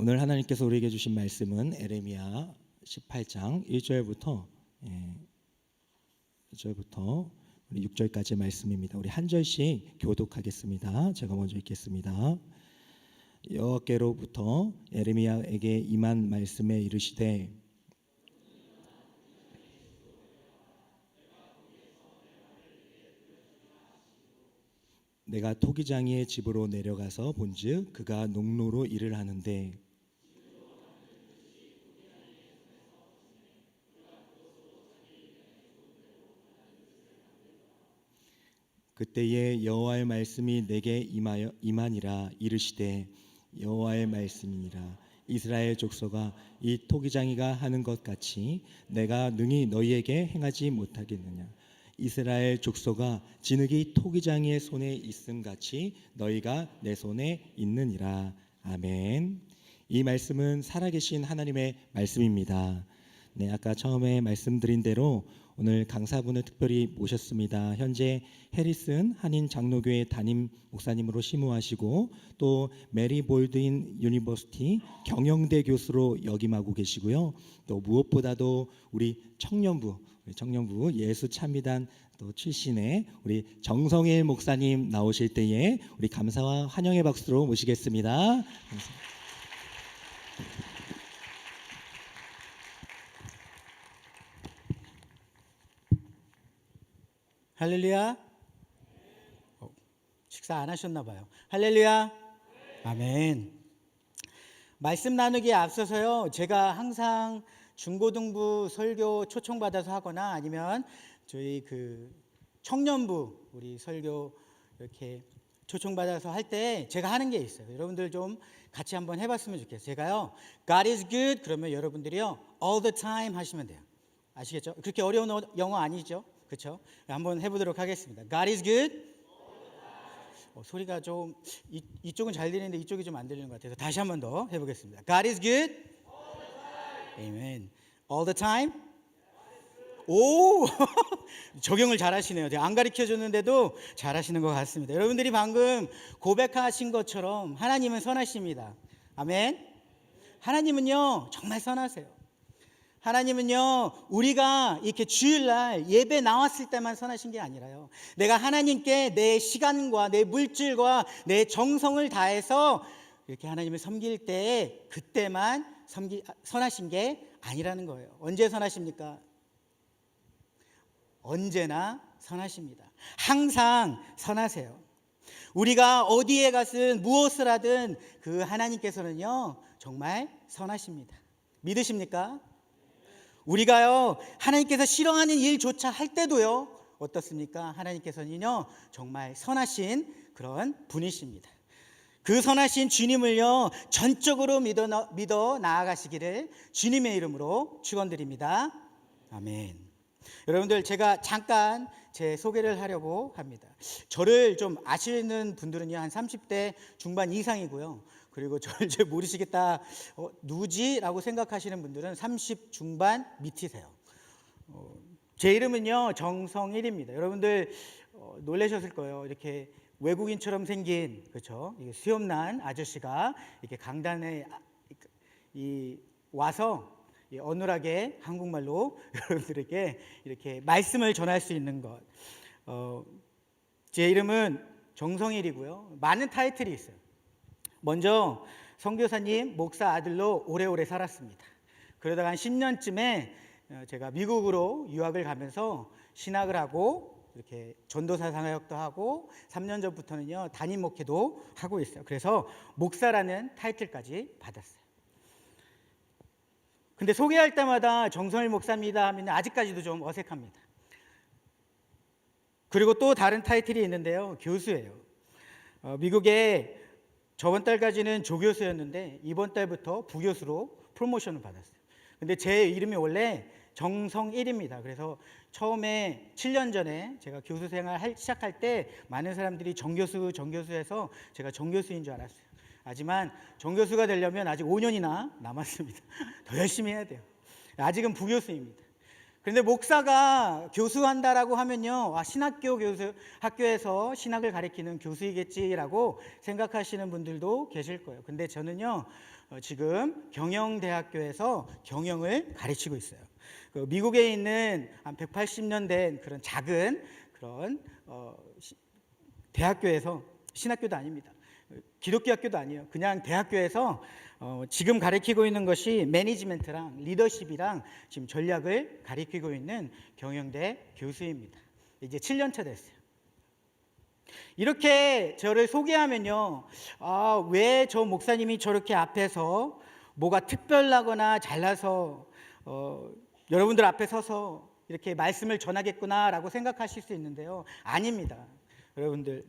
오늘 하나님께서 우리에게 주신 말씀은 에레미야 18장 1절부터 6절까지의 말씀입니다. 우리 한 절씩 교독하겠습니다. 제가 먼저 읽겠습니다. 여호와께로부터 에레미야에게 임한 말씀에 이르시되 내가 토기장이의 집으로 내려가서 본즉 그가 농로로 일을 하는데 그때에 여호와의 말씀이 내게 임하니라. 이르시되 여호와의 말씀이니라. 이스라엘 족속아, 이 토기장이가 하는 것 같이 내가 능히 너희에게 행하지 못하겠느냐. 이스라엘 족속아, 진흙이 토기장이의 손에 있음 같이 너희가 내 손에 있느니라. 아멘. 이 말씀은 살아계신 하나님의 말씀입니다. 네, 아까 처음에 말씀드린 대로 오늘 강사분을 특별히 모셨습니다. 현재 해리슨 한인 장로교회 담임 목사님으로 심우하시고 또 메리 볼드인 유니버시티 경영대 교수로 역임하고 계시고요. 또 무엇보다도 우리 청년부 예수 찬미단 또 출신의 우리 정성일 목사님 나오실 때에 우리 감사와 환영의 박수로 모시겠습니다. 감사합니다. 할렐루야. 식사 안 하셨나 봐요. 할렐루야. 아멘. 말씀 나누기에 앞서서요, 제가 항상 중고등부 설교 초청받아서 하거나 아니면 저희 청년부 우리 설교 이렇게 초청받아서 할 때 제가 하는 게 있어요. 여러분들 좀 같이 한번 해봤으면 좋겠어요. 제가요, God is good 그러면 여러분들이요 all the time 하시면 돼요. 아시겠죠? 그렇게 어려운 영어 아니죠? 그렇죠? 한번 해보도록 하겠습니다. God is good. 소리가 좀 이쪽은 잘 들리는데 이쪽이 좀 안 들리는 것 같아서 다시 한번 더 해보겠습니다. God is good. Amen. All the time. 오, 적용을 잘하시네요. 안 가르쳐줬는데도 잘하시는 것 같습니다. 여러분들이 방금 고백하신 것처럼 하나님은 선하십니다. 아멘. 하나님은요 정말 선하세요. 하나님은요 우리가 이렇게 주일날 예배 나왔을 때만 선하신 게 아니라요, 내가 하나님께 내 시간과 내 물질과 내 정성을 다해서 이렇게 하나님을 섬길 때 그때만 선하신 게 아니라는 거예요. 언제 선하십니까? 언제나 선하십니다. 항상 선하세요. 우리가 어디에 갔든 무엇을 하든 그 하나님께서는요 정말 선하십니다. 믿으십니까? 우리가요 하나님께서 싫어하는 일조차 할 때도요 어떻습니까? 하나님께서는요 정말 선하신 그런 분이십니다. 그 선하신 주님을요 전적으로 믿어 나아가시기를 주님의 이름으로 축원드립니다. 아멘. 여러분들, 제가 잠깐 제 소개를 하려고 합니다. 저를 좀 아시는 분들은요 한 30대 중반 이상이고요. 그리고 저를 잘 모르시겠다, 누구지라고 생각하시는 분들은 30 중반 밑이세요. 제 이름은요 정성일입니다. 여러분들 놀라셨을 거예요. 이렇게 외국인처럼 생긴, 그렇죠? 수염난 아저씨가 이렇게 강단에 와서 어눌하게 한국말로 여러분들에게 이렇게 말씀을 전할 수 있는 것. 제 이름은 정성일이고요. 많은 타이틀이 있어요. 먼저 선교사님, 목사 아들로 오래오래 살았습니다. 그러다가 한 10년쯤에 제가 미국으로 유학을 가면서 신학을 하고 이렇게 전도사 사역도 하고 3년 전부터는요 담임 목회도 하고 있어요. 그래서 목사라는 타이틀까지 받았어요. 근데 소개할 때마다 정성일 목사입니다 하면 아직까지도 좀 어색합니다. 그리고 또 다른 타이틀이 있는데요, 교수예요. 미국에 저번 달까지는 조교수였는데 이번 달부터 부교수로 프로모션을 받았어요. 근데 제 이름이 원래 정성일입니다. 그래서 처음에 7년 전에 제가 교수 생활 시작할 때 많은 사람들이 정교수해서 제가 정교수인 줄 알았어요. 하지만 정교수가 되려면 아직 5년이나 남았습니다. 더 열심히 해야 돼요. 아직은 부교수입니다. 그런데 목사가 교수한다라고 하면요, 신학교 교수, 학교에서 신학을 가르치는 교수이겠지라고 생각하시는 분들도 계실 거예요. 근데 저는요, 지금 경영대학교에서 경영을 가르치고 있어요. 그 미국에 있는 한 180년 된 그런 작은 그런 대학교에서, 신학교도 아닙니다. 기독교 학교도 아니에요. 그냥 대학교에서 지금 가르치고 있는 것이 매니지먼트랑 리더십이랑 지금 전략을 가르치고 있는 경영대 교수입니다. 이제 7년차 됐어요. 이렇게 저를 소개하면요, 왜 저 목사님이 저렇게 앞에서 뭐가 특별하거나 잘나서 여러분들 앞에 서서 이렇게 말씀을 전하겠구나라고 생각하실 수 있는데요, 아닙니다. 여러분들,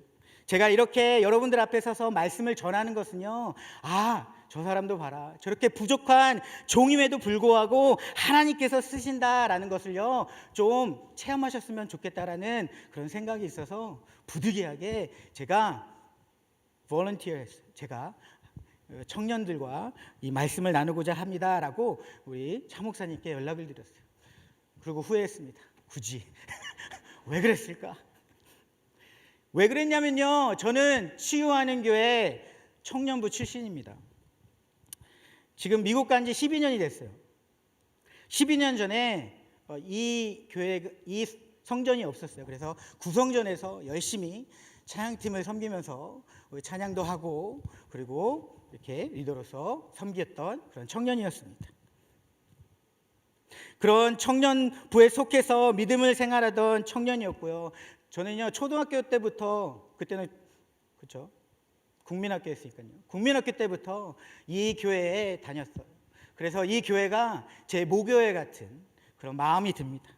제가 이렇게 여러분들 앞에 서서 말씀을 전하는 것은요, 저 사람도 봐라, 저렇게 부족한 종임에도 불구하고 하나님께서 쓰신다라는 것을요, 좀 체험하셨으면 좋겠다라는 그런 생각이 있어서 부득이하게 제가 volunteer, 제가 청년들과 이 말씀을 나누고자 합니다라고 우리 차 목사님께 연락을 드렸어요. 그리고 후회했습니다. 굳이 왜 그랬을까? 왜 그랬냐면요, 저는 치유하는 교회 청년부 출신입니다. 지금 미국 간 지 12년이 됐어요. 12년 전에 이 교회, 이 성전이 없었어요. 그래서 구성전에서 열심히 찬양팀을 섬기면서 찬양도 하고, 그리고 이렇게 리더로서 섬겼던 그런 청년이었습니다. 그런 청년부에 속해서 믿음을 생활하던 청년이었고요. 저는요, 초등학교 때부터, 그때는 그렇죠, 국민학교였으니까요. 국민학교 때부터 이 교회에 다녔어요. 그래서 이 교회가 제 모교회 같은 그런 마음이 듭니다.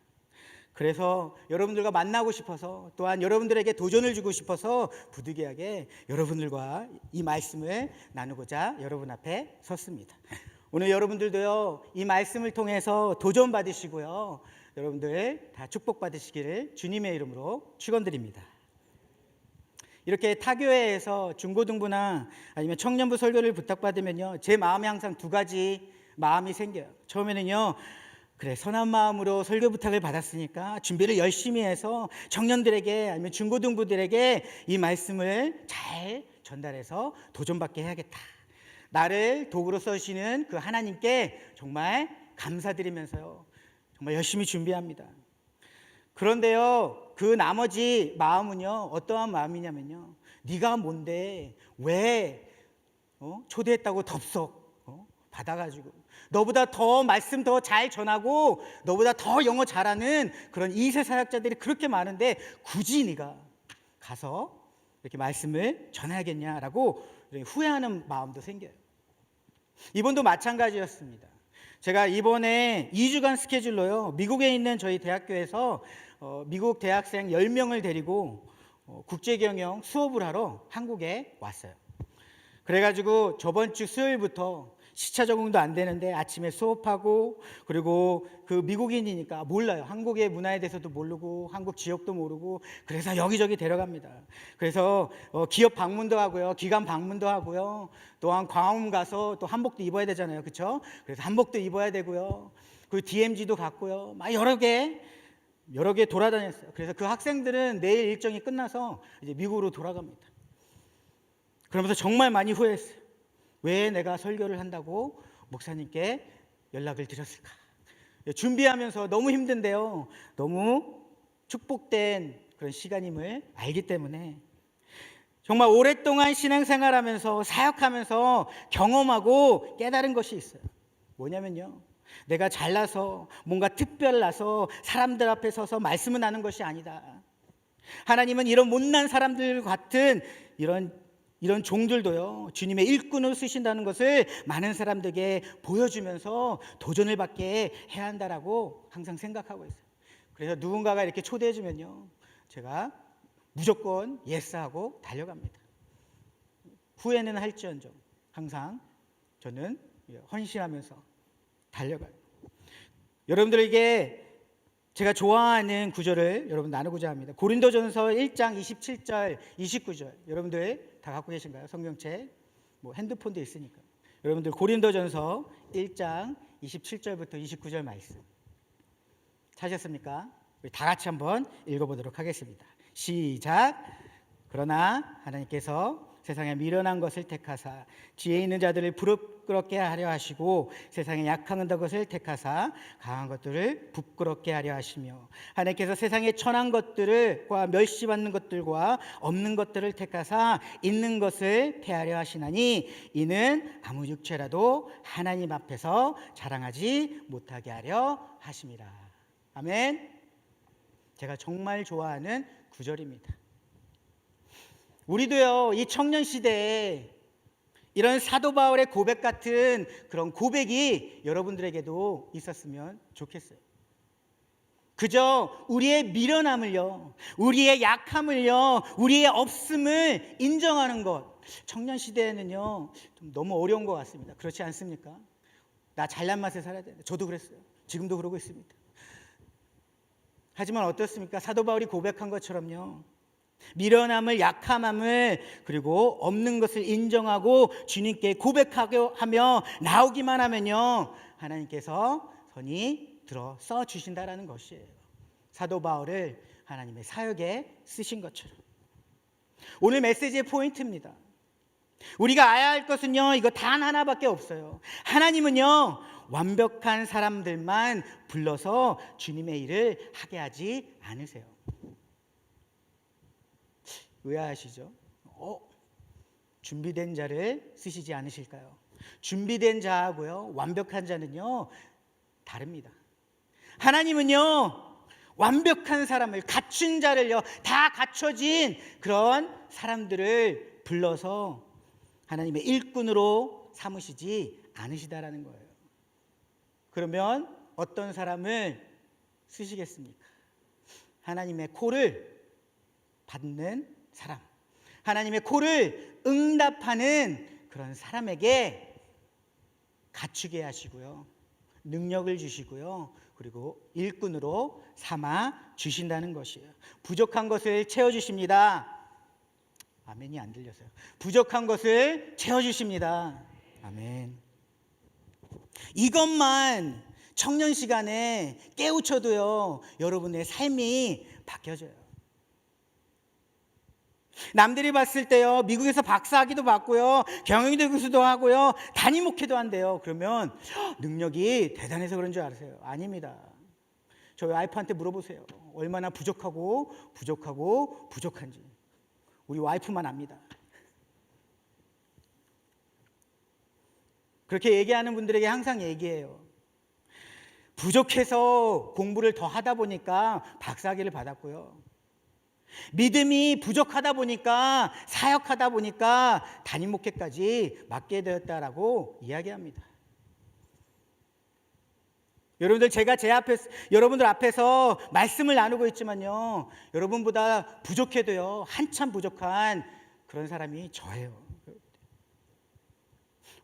그래서 여러분들과 만나고 싶어서, 또한 여러분들에게 도전을 주고 싶어서 부득이하게 여러분들과 이 말씀을 나누고자 여러분 앞에 섰습니다. 오늘 여러분들도요, 이 말씀을 통해서 도전 받으시고요, 여러분들 다 축복 받으시기를 주님의 이름으로 축원드립니다. 이렇게 타교회에서 중고등부나 아니면 청년부 설교를 부탁받으면요, 제 마음에 항상 두 가지 마음이 생겨요. 처음에는요, 그래, 선한 마음으로 설교 부탁을 받았으니까 준비를 열심히 해서 청년들에게 아니면 중고등부들에게 이 말씀을 잘 전달해서 도전받게 해야겠다. 나를 도구로 써주시는 그 하나님께 정말 감사드리면서요, 정말 열심히 준비합니다. 그런데요, 그 나머지 마음은요, 어떠한 마음이냐면요, 네가 뭔데 왜 초대했다고 덥석 받아가지고 너보다 더 말씀 더 잘 전하고 너보다 더 영어 잘하는 그런 2세 사역자들이 그렇게 많은데 굳이 네가 가서 이렇게 말씀을 전해야겠냐라고 후회하는 마음도 생겨요. 이번도 마찬가지였습니다. 제가 이번에 2주간 스케줄로요, 미국에 있는 저희 대학교에서 미국 대학생 10명을 데리고 국제경영 수업을 하러 한국에 왔어요. 그래가지고 저번 주 수요일부터 시차 적응도 안 되는데 아침에 수업하고, 그리고 그 미국인이니까 몰라요. 한국의 문화에 대해서도 모르고 한국 지역도 모르고, 그래서 여기저기 데려갑니다. 그래서 기업 방문도 하고요, 기관 방문도 하고요, 또한 광화문 가서 또 한복도 입어야 되잖아요, 그렇죠? 그래서 한복도 입어야 되고요, 그 DMZ도 갔고요, 막 여러 개 돌아다녔어요. 그래서 그 학생들은 내일 일정이 끝나서 이제 미국으로 돌아갑니다. 그러면서 정말 많이 후회했어요. 왜 내가 설교를 한다고 목사님께 연락을 드렸을까? 준비하면서 너무 힘든데요, 너무 축복된 그런 시간임을 알기 때문에 정말 오랫동안 신앙생활하면서 사역하면서 경험하고 깨달은 것이 있어요. 뭐냐면요, 내가 잘나서 뭔가 특별나서 사람들 앞에 서서 말씀을 하는 것이 아니다. 하나님은 이런 못난 사람들 같은 이런 종들도요, 주님의 일꾼을 쓰신다는 것을 많은 사람들에게 보여주면서 도전을 받게 해야 한다라고 항상 생각하고 있어요. 그래서 누군가가 이렇게 초대해 주면요, 제가 무조건 예스하고 달려갑니다. 후회는 할지언정 항상 저는 헌신하면서 달려가요. 여러분들에게 제가 좋아하는 구절을 여러분 나누고자 합니다. 고린도전서 1장 27절 29절, 여러분들 다 갖고 계신가요? 성경책, 핸드폰도 있으니까. 여러분들 고린도전서 1장 27절부터 29절 말씀 찾았습니까? 우리 다 같이 한번 읽어보도록 하겠습니다. 시작. 그러나 하나님께서 세상에 미련한 것을 택하사 지혜 있는 자들을 부끄럽게 하려 하시고 세상에 약한 것을 택하사 강한 것들을 부끄럽게 하려 하시며 하나님께서 세상에 천한 것들과 멸시받는 것들과 없는 것들을 택하사 있는 것을 패하려 하시나니 이는 아무 육체라도 하나님 앞에서 자랑하지 못하게 하려 하심이라. 아멘. 제가 정말 좋아하는 구절입니다. 우리도요, 이 청년 시대에 이런 사도 바울의 고백 같은 그런 고백이 여러분들에게도 있었으면 좋겠어요. 그저 우리의 미련함을요, 우리의 약함을요, 우리의 없음을 인정하는 것. 청년 시대에는요, 좀 너무 어려운 것 같습니다. 그렇지 않습니까? 나 잘난 맛에 살아야 된다. 저도 그랬어요. 지금도 그러고 있습니다. 하지만 어떻습니까? 사도 바울이 고백한 것처럼요, 미련함을, 약함함을, 그리고 없는 것을 인정하고 주님께 고백하며 나오기만 하면요, 하나님께서 선히 들어 써 주신다라는 것이에요. 사도 바울을 하나님의 사역에 쓰신 것처럼. 오늘 메시지의 포인트입니다. 우리가 알아야 할 것은요, 이거 단 하나밖에 없어요. 하나님은요, 완벽한 사람들만 불러서 주님의 일을 하게 하지 않으세요. 의아하시죠? 준비된 자를 쓰시지 않으실까요? 준비된 자하고요, 완벽한 자는요, 다릅니다. 하나님은요, 완벽한 사람을, 갖춘 자를요, 다 갖춰진 그런 사람들을 불러서 하나님의 일꾼으로 삼으시지 않으시다라는 거예요. 그러면 어떤 사람을 쓰시겠습니까? 하나님의 콜을 받는 사람, 하나님의 콜을 응답하는 그런 사람에게 갖추게 하시고요, 능력을 주시고요, 그리고 일꾼으로 삼아 주신다는 것이에요. 부족한 것을 채워주십니다. 아멘이 안 들려서요. 부족한 것을 채워주십니다. 아멘. 이것만 청년 시간에 깨우쳐도요, 여러분의 삶이 바뀌어져요. 남들이 봤을 때요, 미국에서 박사학위도 받고요, 경영대 교수도 하고요, 담임 목회도 한대요. 그러면 능력이 대단해서 그런 줄 아세요? 아닙니다. 저희 와이프한테 물어보세요. 얼마나 부족한지. 우리 와이프만 압니다. 그렇게 얘기하는 분들에게 항상 얘기해요. 부족해서 공부를 더 하다 보니까 박사학위를 받았고요, 믿음이 부족하다 보니까, 사역하다 보니까 담임 목회까지 맡게 되었다라고 이야기합니다. 여러분들, 제가 여러분들 앞에서 말씀을 나누고 있지만요, 여러분보다 부족해도요, 한참 부족한 그런 사람이 저예요.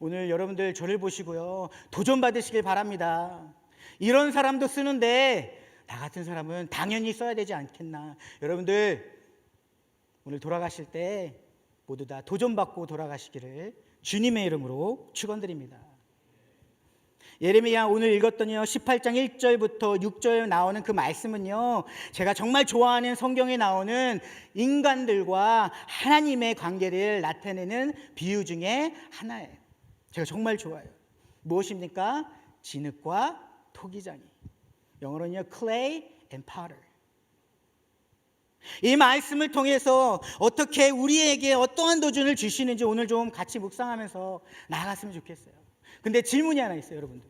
오늘 여러분들 저를 보시고요, 도전 받으시길 바랍니다. 이런 사람도 쓰는데 나 같은 사람은 당연히 써야 되지 않겠나. 여러분들 오늘 돌아가실 때 모두 다 도전받고 돌아가시기를 주님의 이름으로 축원드립니다. 예레미야 오늘 읽었더니요, 18장 1절부터 6절 나오는 그 말씀은요, 제가 정말 좋아하는 성경에 나오는 인간들과 하나님의 관계를 나타내는 비유 중에 하나예요. 제가 정말 좋아해요. 무엇입니까? 진흙과 토기장이. 영어로는요, clay and potter. 이 말씀을 통해서 어떻게 우리에게 어떠한 도전을 주시는지 오늘 좀 같이 묵상하면서 나아갔으면 좋겠어요. 근데 질문이 하나 있어요, 여러분들.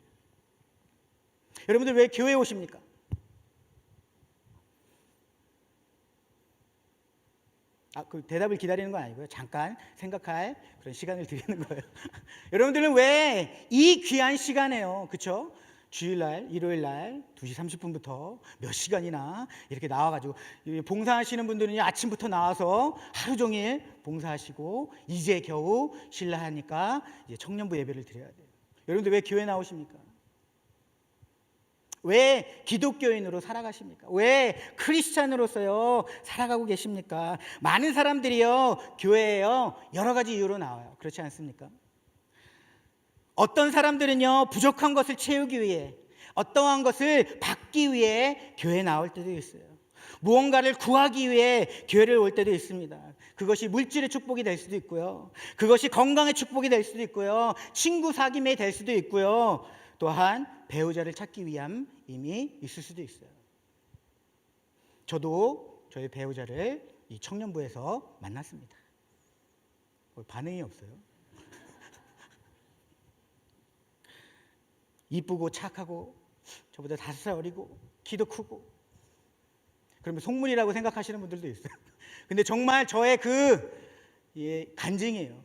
여러분들 왜 교회에 오십니까? 그 대답을 기다리는 건 아니고요, 잠깐 생각할 그런 시간을 드리는 거예요. 여러분들은 왜 이 귀한 시간에요, 그렇죠? 주일날, 일요일날 2시 30분부터 몇 시간이나 이렇게 나와가지고, 봉사하시는 분들은 아침부터 나와서 하루 종일 봉사하시고 이제 겨우 쉴라 하니까 이제 청년부 예배를 드려야 돼요. 여러분들 왜 교회 나오십니까? 왜 기독교인으로 살아가십니까? 왜 크리스찬으로서요 살아가고 계십니까? 많은 사람들이요 교회에요 여러 가지 이유로 나와요. 그렇지 않습니까? 어떤 사람들은요 부족한 것을 채우기 위해, 어떠한 것을 받기 위해 교회에 나올 때도 있어요. 무언가를 구하기 위해 교회를 올 때도 있습니다. 그것이 물질의 축복이 될 수도 있고요. 그것이 건강의 축복이 될 수도 있고요. 친구 사귐이 될 수도 있고요. 또한 배우자를 찾기 위함 이미 있을 수도 있어요. 저도 저희 배우자를 이 청년부에서 만났습니다. 반응이 없어요. 이쁘고 착하고 저보다 5살 어리고 키도 크고, 그러면 속물이라고 생각하시는 분들도 있어요. 근데 정말 저의 간증이에요.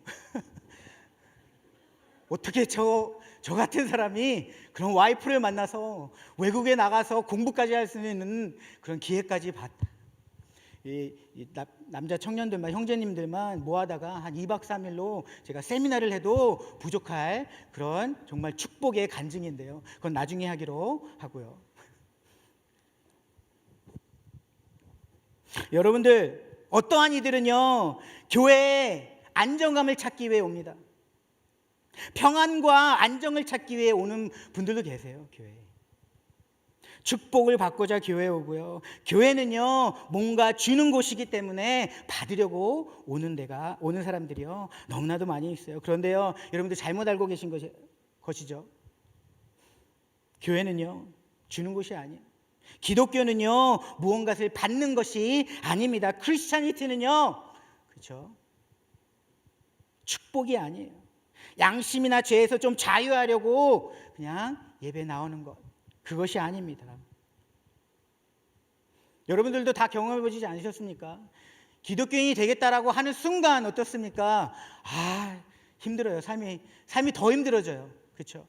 어떻게 저 같은 사람이 그런 와이프를 만나서 외국에 나가서 공부까지 할 수 있는 그런 기회까지 봤다. 남자 청년들만, 형제님들만 모아다가 한 2박 3일로 제가 세미나를 해도 부족할 그런 정말 축복의 간증인데요. 그건 나중에 하기로 하고요. 여러분들, 어떠한 이들은요, 교회에 안정감을 찾기 위해 옵니다. 평안과 안정을 찾기 위해 오는 분들도 계세요. 교회에 축복을 받고자 교회에 오고요. 교회는요, 뭔가 주는 곳이기 때문에 받으려고 오는 사람들이요, 너무나도 많이 있어요. 그런데요, 여러분들 잘못 알고 계신 것이죠. 교회는요, 주는 곳이 아니에요. 기독교는요, 무언가를 받는 것이 아닙니다. 크리스찬이티는요, 그렇죠, 축복이 아니에요. 양심이나 죄에서 좀 자유하려고 그냥 예배 나오는 것, 그것이 아닙니다. 여러분들도 다 경험해 보시지 않으셨습니까? 기독교인이 되겠다라고 하는 순간 어떻습니까? 힘들어요. 삶이 더 힘들어져요. 그렇죠?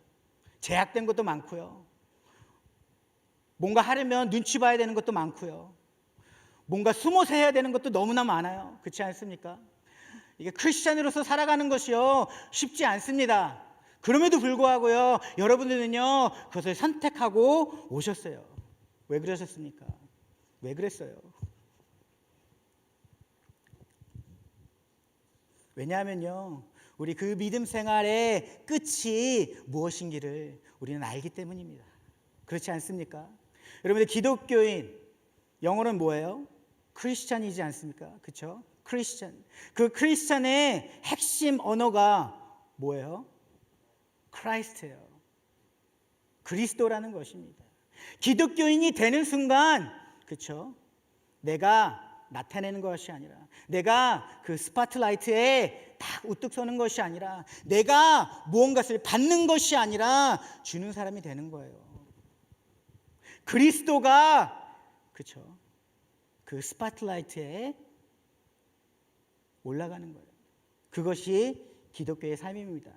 제약된 것도 많고요. 뭔가 하려면 눈치 봐야 되는 것도 많고요. 뭔가 숨어서 해야 되는 것도 너무나 많아요. 그렇지 않습니까? 이게 크리스찬으로서 살아가는 것이요, 쉽지 않습니다. 그럼에도 불구하고요, 여러분들은요, 그것을 선택하고 오셨어요. 왜 그러셨습니까? 왜 그랬어요? 왜냐하면요, 우리 그 믿음 생활의 끝이 무엇인지를 우리는 알기 때문입니다. 그렇지 않습니까? 여러분들, 기독교인, 영어로는 뭐예요? 크리스찬이지 않습니까? 그렇죠? 크리스찬. 그 크리스찬의 핵심 언어가 뭐예요? 크라이스트예요. 그리스도라는 것입니다. 기독교인이 되는 순간, 그렇죠, 내가 나타내는 것이 아니라, 내가 그 스파트라이트에 딱 우뚝 서는 것이 아니라, 내가 무언가를 받는 것이 아니라 주는 사람이 되는 거예요. 그리스도가, 그렇죠, 그 스파트라이트에 올라가는 거예요. 그것이 기독교의 삶입니다.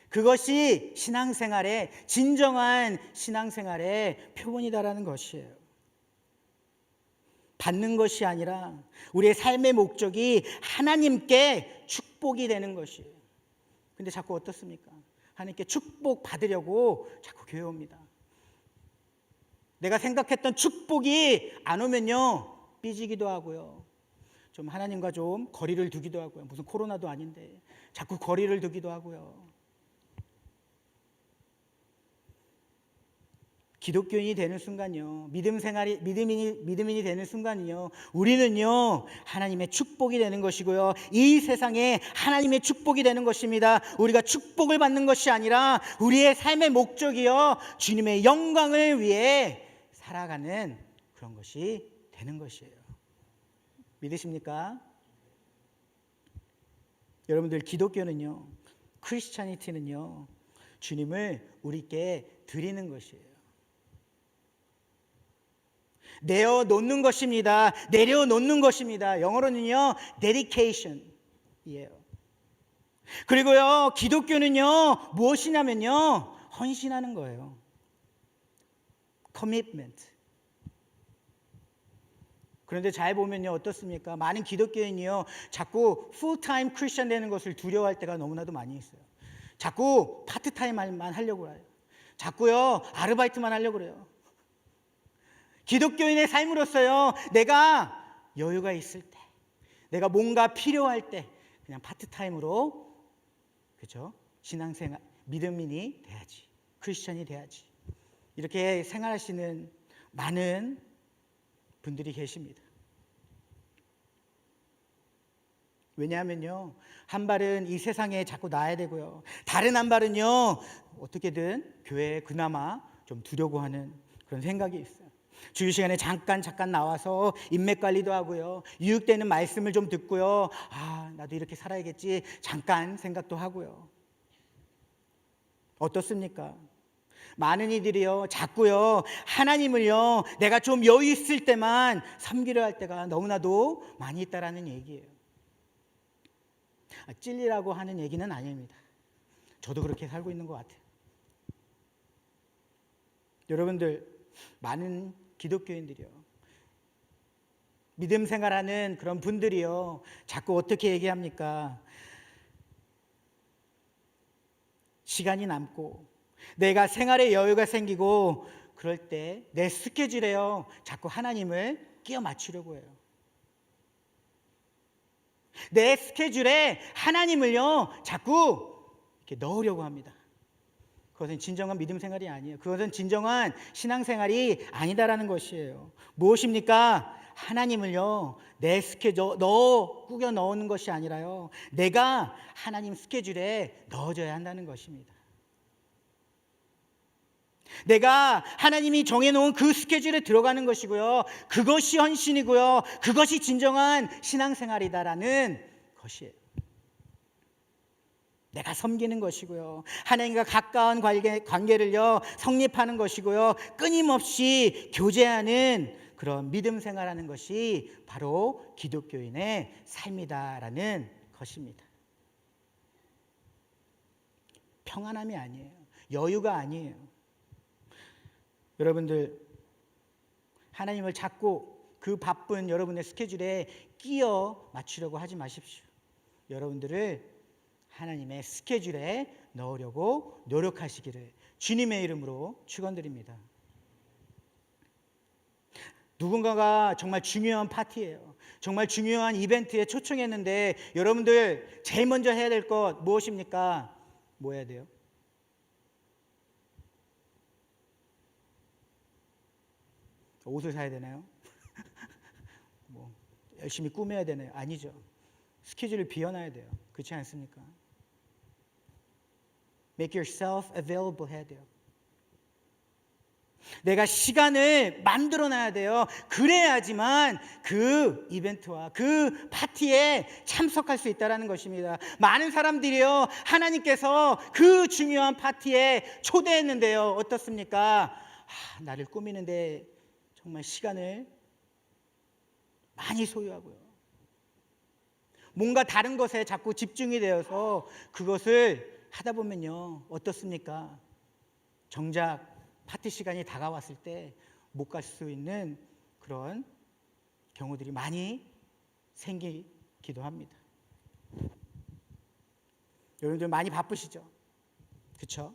그것이 신앙생활의, 진정한 신앙생활의 표본이다라는 것이에요. 받는 것이 아니라 우리의 삶의 목적이 하나님께 축복이 되는 것이에요. 근데 자꾸 어떻습니까? 하나님께 축복 받으려고 자꾸 교회 옵니다. 내가 생각했던 축복이 안 오면요, 삐지기도 하고요, 좀 하나님과 좀 거리를 두기도 하고요. 무슨 코로나도 아닌데 자꾸 거리를 두기도 하고요. 기독교인이 되는 순간요, 믿음인이 되는 순간이요, 우리는요, 하나님의 축복이 되는 것이고요, 이 세상에 하나님의 축복이 되는 것입니다. 우리가 축복을 받는 것이 아니라 우리의 삶의 목적이요, 주님의 영광을 위해 살아가는 그런 것이 되는 것이에요. 믿으십니까? 여러분들, 기독교는요, 크리스찬이티는요, 주님을 우리께 드리는 것이에요. 내어놓는 것입니다. 내려놓는 것입니다. 영어로는요, dedication이에요. 그리고요, 기독교는요, 무엇이냐면요, 헌신하는 거예요. commitment. 그런데 잘 보면요, 어떻습니까? 많은 기독교인이요, 자꾸 풀타임 크리스천 되는 것을 두려워할 때가 너무나도 많이 있어요. 자꾸 파트타임만 하려고 해요. 자꾸요, 아르바이트만 하려고 그래요. 기독교인의 삶으로서요, 내가 여유가 있을 때, 내가 뭔가 필요할 때 그냥 파트타임으로, 그렇죠, 신앙생활, 믿음인이 돼야지, 크리스천이 돼야지. 이렇게 생활하시는 많은 분들이 계십니다. 왜냐하면요, 한 발은 이 세상에 자꾸 나야 되고요, 다른 한 발은요 어떻게든 교회에 그나마 좀 두려고 하는 그런 생각이 있어요. 주일 시간에 잠깐 나와서 인맥 관리도 하고요, 유익되는 말씀을 좀 듣고요, 나도 이렇게 살아야겠지 잠깐 생각도 하고요. 어떻습니까? 많은 이들이요 자꾸요 하나님을요 내가 좀 여유 있을 때만 섬기려 할 때가 너무나도 많이 있다라는 얘기예요. 찔리라고 하는 얘기는 아닙니다. 저도 그렇게 살고 있는 것 같아요. 여러분들, 많은 기독교인들이요, 믿음 생활하는 그런 분들이요 자꾸 어떻게 얘기합니까? 시간이 남고 내가 생활에 여유가 생기고 그럴 때 내 스케줄에요 자꾸 하나님을 끼워 맞추려고 해요. 내 스케줄에 하나님을요 자꾸 이렇게 넣으려고 합니다. 그것은 진정한 믿음 생활이 아니에요. 그것은 진정한 신앙생활이 아니다라는 것이에요. 무엇입니까? 하나님을요 내 스케줄 꾸겨 넣는 것이 아니라요 내가 하나님 스케줄에 넣어줘야 한다는 것입니다. 내가 하나님이 정해놓은 그 스케줄에 들어가는 것이고요, 그것이 헌신이고요, 그것이 진정한 신앙생활이다라는 것이에요. 내가 섬기는 것이고요, 하나님과 가까운 관계를요 성립하는 것이고요, 끊임없이 교제하는 그런 믿음 생활하는 것이 바로 기독교인의 삶이다라는 것입니다. 평안함이 아니에요. 여유가 아니에요. 여러분들, 하나님을 자꾸 그 바쁜 여러분의 스케줄에 끼워 맞추려고 하지 마십시오. 여러분들을 하나님의 스케줄에 넣으려고 노력하시기를 주님의 이름으로 축원드립니다. 누군가가 정말 중요한 파티예요, 정말 중요한 이벤트에 초청했는데 여러분들 제일 먼저 해야 될 것 무엇입니까? 뭐 해야 돼요? 옷을 사야 되나요? 뭐 열심히 꾸며야 되나요? 아니죠. 스케줄을 비워놔야 돼요. 그렇지 않습니까? Make yourself available 해야 돼요. 내가 시간을 만들어놔야 돼요. 그래야지만 그 이벤트와 그 파티에 참석할 수 있다는 것입니다. 많은 사람들이요 하나님께서 그 중요한 파티에 초대했는데요 어떻습니까? 나를 꾸미는데 정말 시간을 많이 소유하고요, 뭔가 다른 것에 자꾸 집중이 되어서 그것을 하다 보면요 어떻습니까? 정작 파티 시간이 다가왔을 때 못 갈 수 있는 그런 경우들이 많이 생기기도 합니다. 여러분들 많이 바쁘시죠? 그렇죠?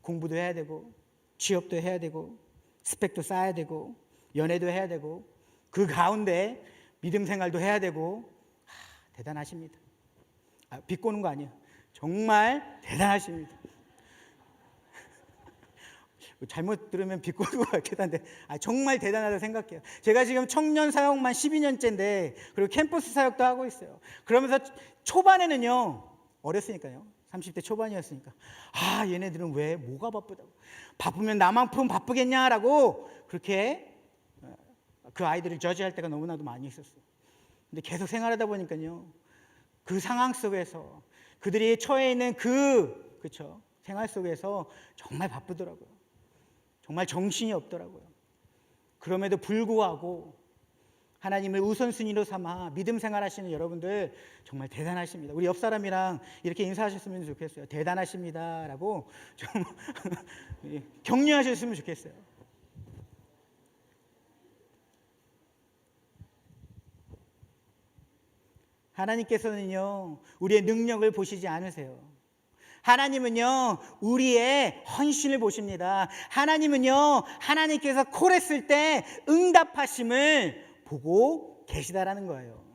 공부도 해야 되고 취업도 해야 되고 스펙도 쌓아야 되고 연애도 해야 되고 그 가운데 믿음 생활도 해야 되고 대단하십니다. 비꼬는 거 아니에요. 정말 대단하십니다. 잘못 들으면 비꼬는 것 같기도 한데 정말 대단하다고 생각해요. 제가 지금 청년 사역만 12년째인데 그리고 캠퍼스 사역도 하고 있어요. 그러면서 초반에는요 어렸으니까요 30대 초반이었으니까 얘네들은 왜 뭐가 바쁘다고, 바쁘면 나만큼 바쁘겠냐라고 그렇게 그 아이들을 저지할 때가 너무나도 많이 있었어요. 근데 계속 생활하다 보니까요 그 상황 속에서 그들이 처해 있는 그쵸 생활 속에서 정말 바쁘더라고요. 정말 정신이 없더라고요. 그럼에도 불구하고 하나님을 우선순위로 삼아 믿음 생활하시는 여러분들 정말 대단하십니다. 우리 옆 사람이랑 이렇게 인사하셨으면 좋겠어요. 대단하십니다라고 좀 격려하셨으면 좋겠어요. 하나님께서는요 우리의 능력을 보시지 않으세요. 하나님은요 우리의 헌신을 보십니다. 하나님은요 하나님께서 콜했을 때 응답하심을 보고 계시다라는 거예요.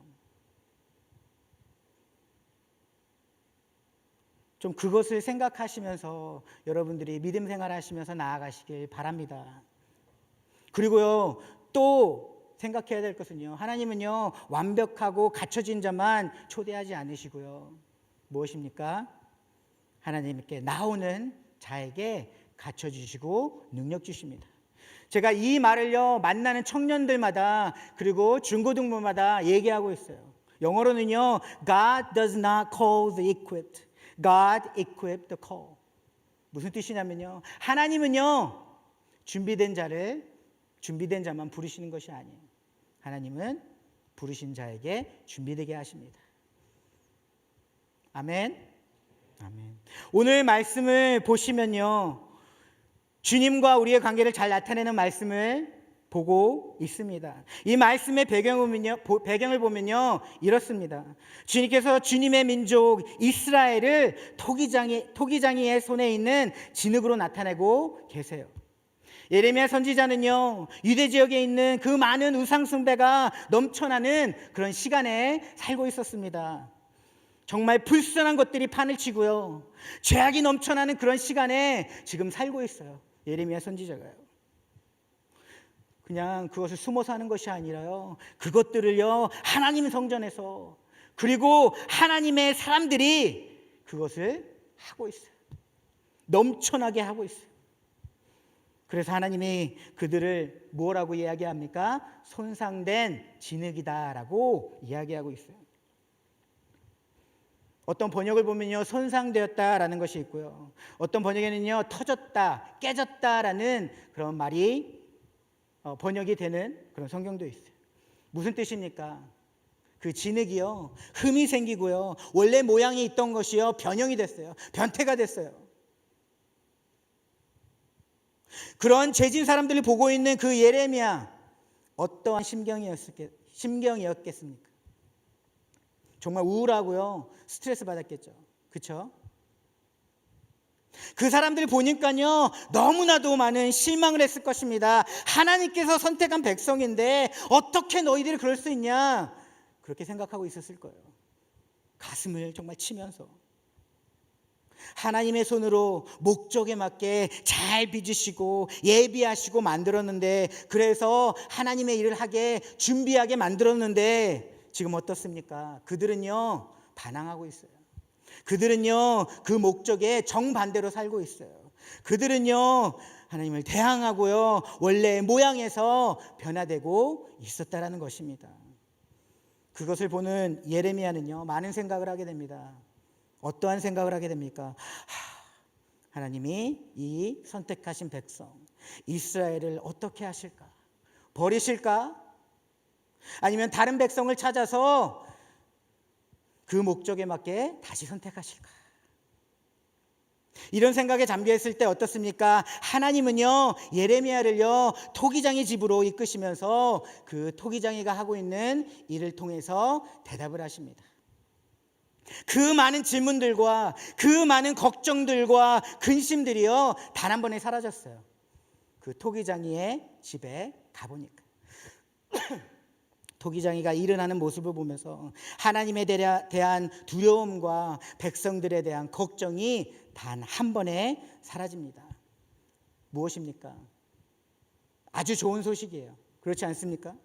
좀 그것을 생각하시면서 여러분들이 믿음 생활하시면서 나아가시길 바랍니다. 그리고요, 또 생각해야 될 것은요, 하나님은요 완벽하고 갖춰진 자만 초대하지 않으시고요, 무엇입니까? 하나님께 나오는 자에게 갖춰주시고 능력 주십니다. 제가 이 말을요 만나는 청년들마다 그리고 중고등부마다 얘기하고 있어요. 영어로는요, God does not call the equipped, God equipped the call. 무슨 뜻이냐면요, 하나님은요 준비된 자만 부르시는 것이 아니에요. 하나님은 부르신 자에게 준비되게 하십니다. 아멘. 아멘. 오늘 말씀을 보시면요, 주님과 우리의 관계를 잘 나타내는 말씀을 보고 있습니다. 이 말씀의 배경을 보면요 이렇습니다. 주님께서 주님의 민족 이스라엘을 토기장이의 손에 있는 진흙으로 나타내고 계세요. 예레미야 선지자는요 유대 지역에 있는 그 많은 우상 숭배가 넘쳐나는 그런 시간에 살고 있었습니다. 정말 불순한 것들이 판을 치고요, 죄악이 넘쳐나는 그런 시간에 지금 살고 있어요. 예레미야 선지자가요, 그냥 그것을 숨어서 하는 것이 아니라요, 그것들을요 하나님 성전에서, 그리고 하나님의 사람들이 그것을 하고 있어요. 넘쳐나게 하고 있어요. 그래서 하나님이 그들을 뭐라고 이야기합니까? 손상된 진흙이다라고 이야기하고 있어요. 어떤 번역을 보면요 손상되었다라는 것이 있고요, 어떤 번역에는요 터졌다, 깨졌다라는 그런 말이 번역이 되는 그런 성경도 있어요. 무슨 뜻입니까? 그 진흙이요 흠이 생기고요, 원래 모양이 있던 것이요 변형이 됐어요. 변태가 됐어요. 그런 죄진 사람들을 보고 있는 그 예레미야, 어떠한 심경이었겠습니까? 정말 우울하고요, 스트레스 받았겠죠. 그렇죠? 그 사람들 보니까요 너무나도 많은 실망을 했을 것입니다. 하나님께서 선택한 백성인데 어떻게 너희들이 그럴 수 있냐, 그렇게 생각하고 있었을 거예요. 가슴을 정말 치면서 하나님의 손으로 목적에 맞게 잘 빚으시고 예비하시고 만들었는데, 그래서 하나님의 일을 하게 준비하게 만들었는데 지금 어떻습니까? 그들은요 반항하고 있어요. 그들은요 그 목적에 정반대로 살고 있어요. 그들은요 하나님을 대항하고요 원래의 모양에서 변화되고 있었다라는 것입니다. 그것을 보는 예레미야는요 많은 생각을 하게 됩니다. 어떠한 생각을 하게 됩니까? 하나님이 이 선택하신 백성 이스라엘을 어떻게 하실까? 버리실까? 아니면 다른 백성을 찾아서 그 목적에 맞게 다시 선택하실까? 이런 생각에 잠겨있을 때 어떻습니까? 하나님은요 예레미야를요 토기장의 집으로 이끄시면서 그 토기장이가 하고 있는 일을 통해서 대답을 하십니다. 그 많은 질문들과 그 많은 걱정들과 근심들이요 단 한 번에 사라졌어요. 그 토기장이의 집에 가보니까 토기장이가 일을 하는 모습을 보면서 하나님에 대한 두려움과 백성들에 대한 걱정이 단 한 번에 사라집니다. 무엇입니까? 아주 좋은 소식이에요. 그렇지 않습니까?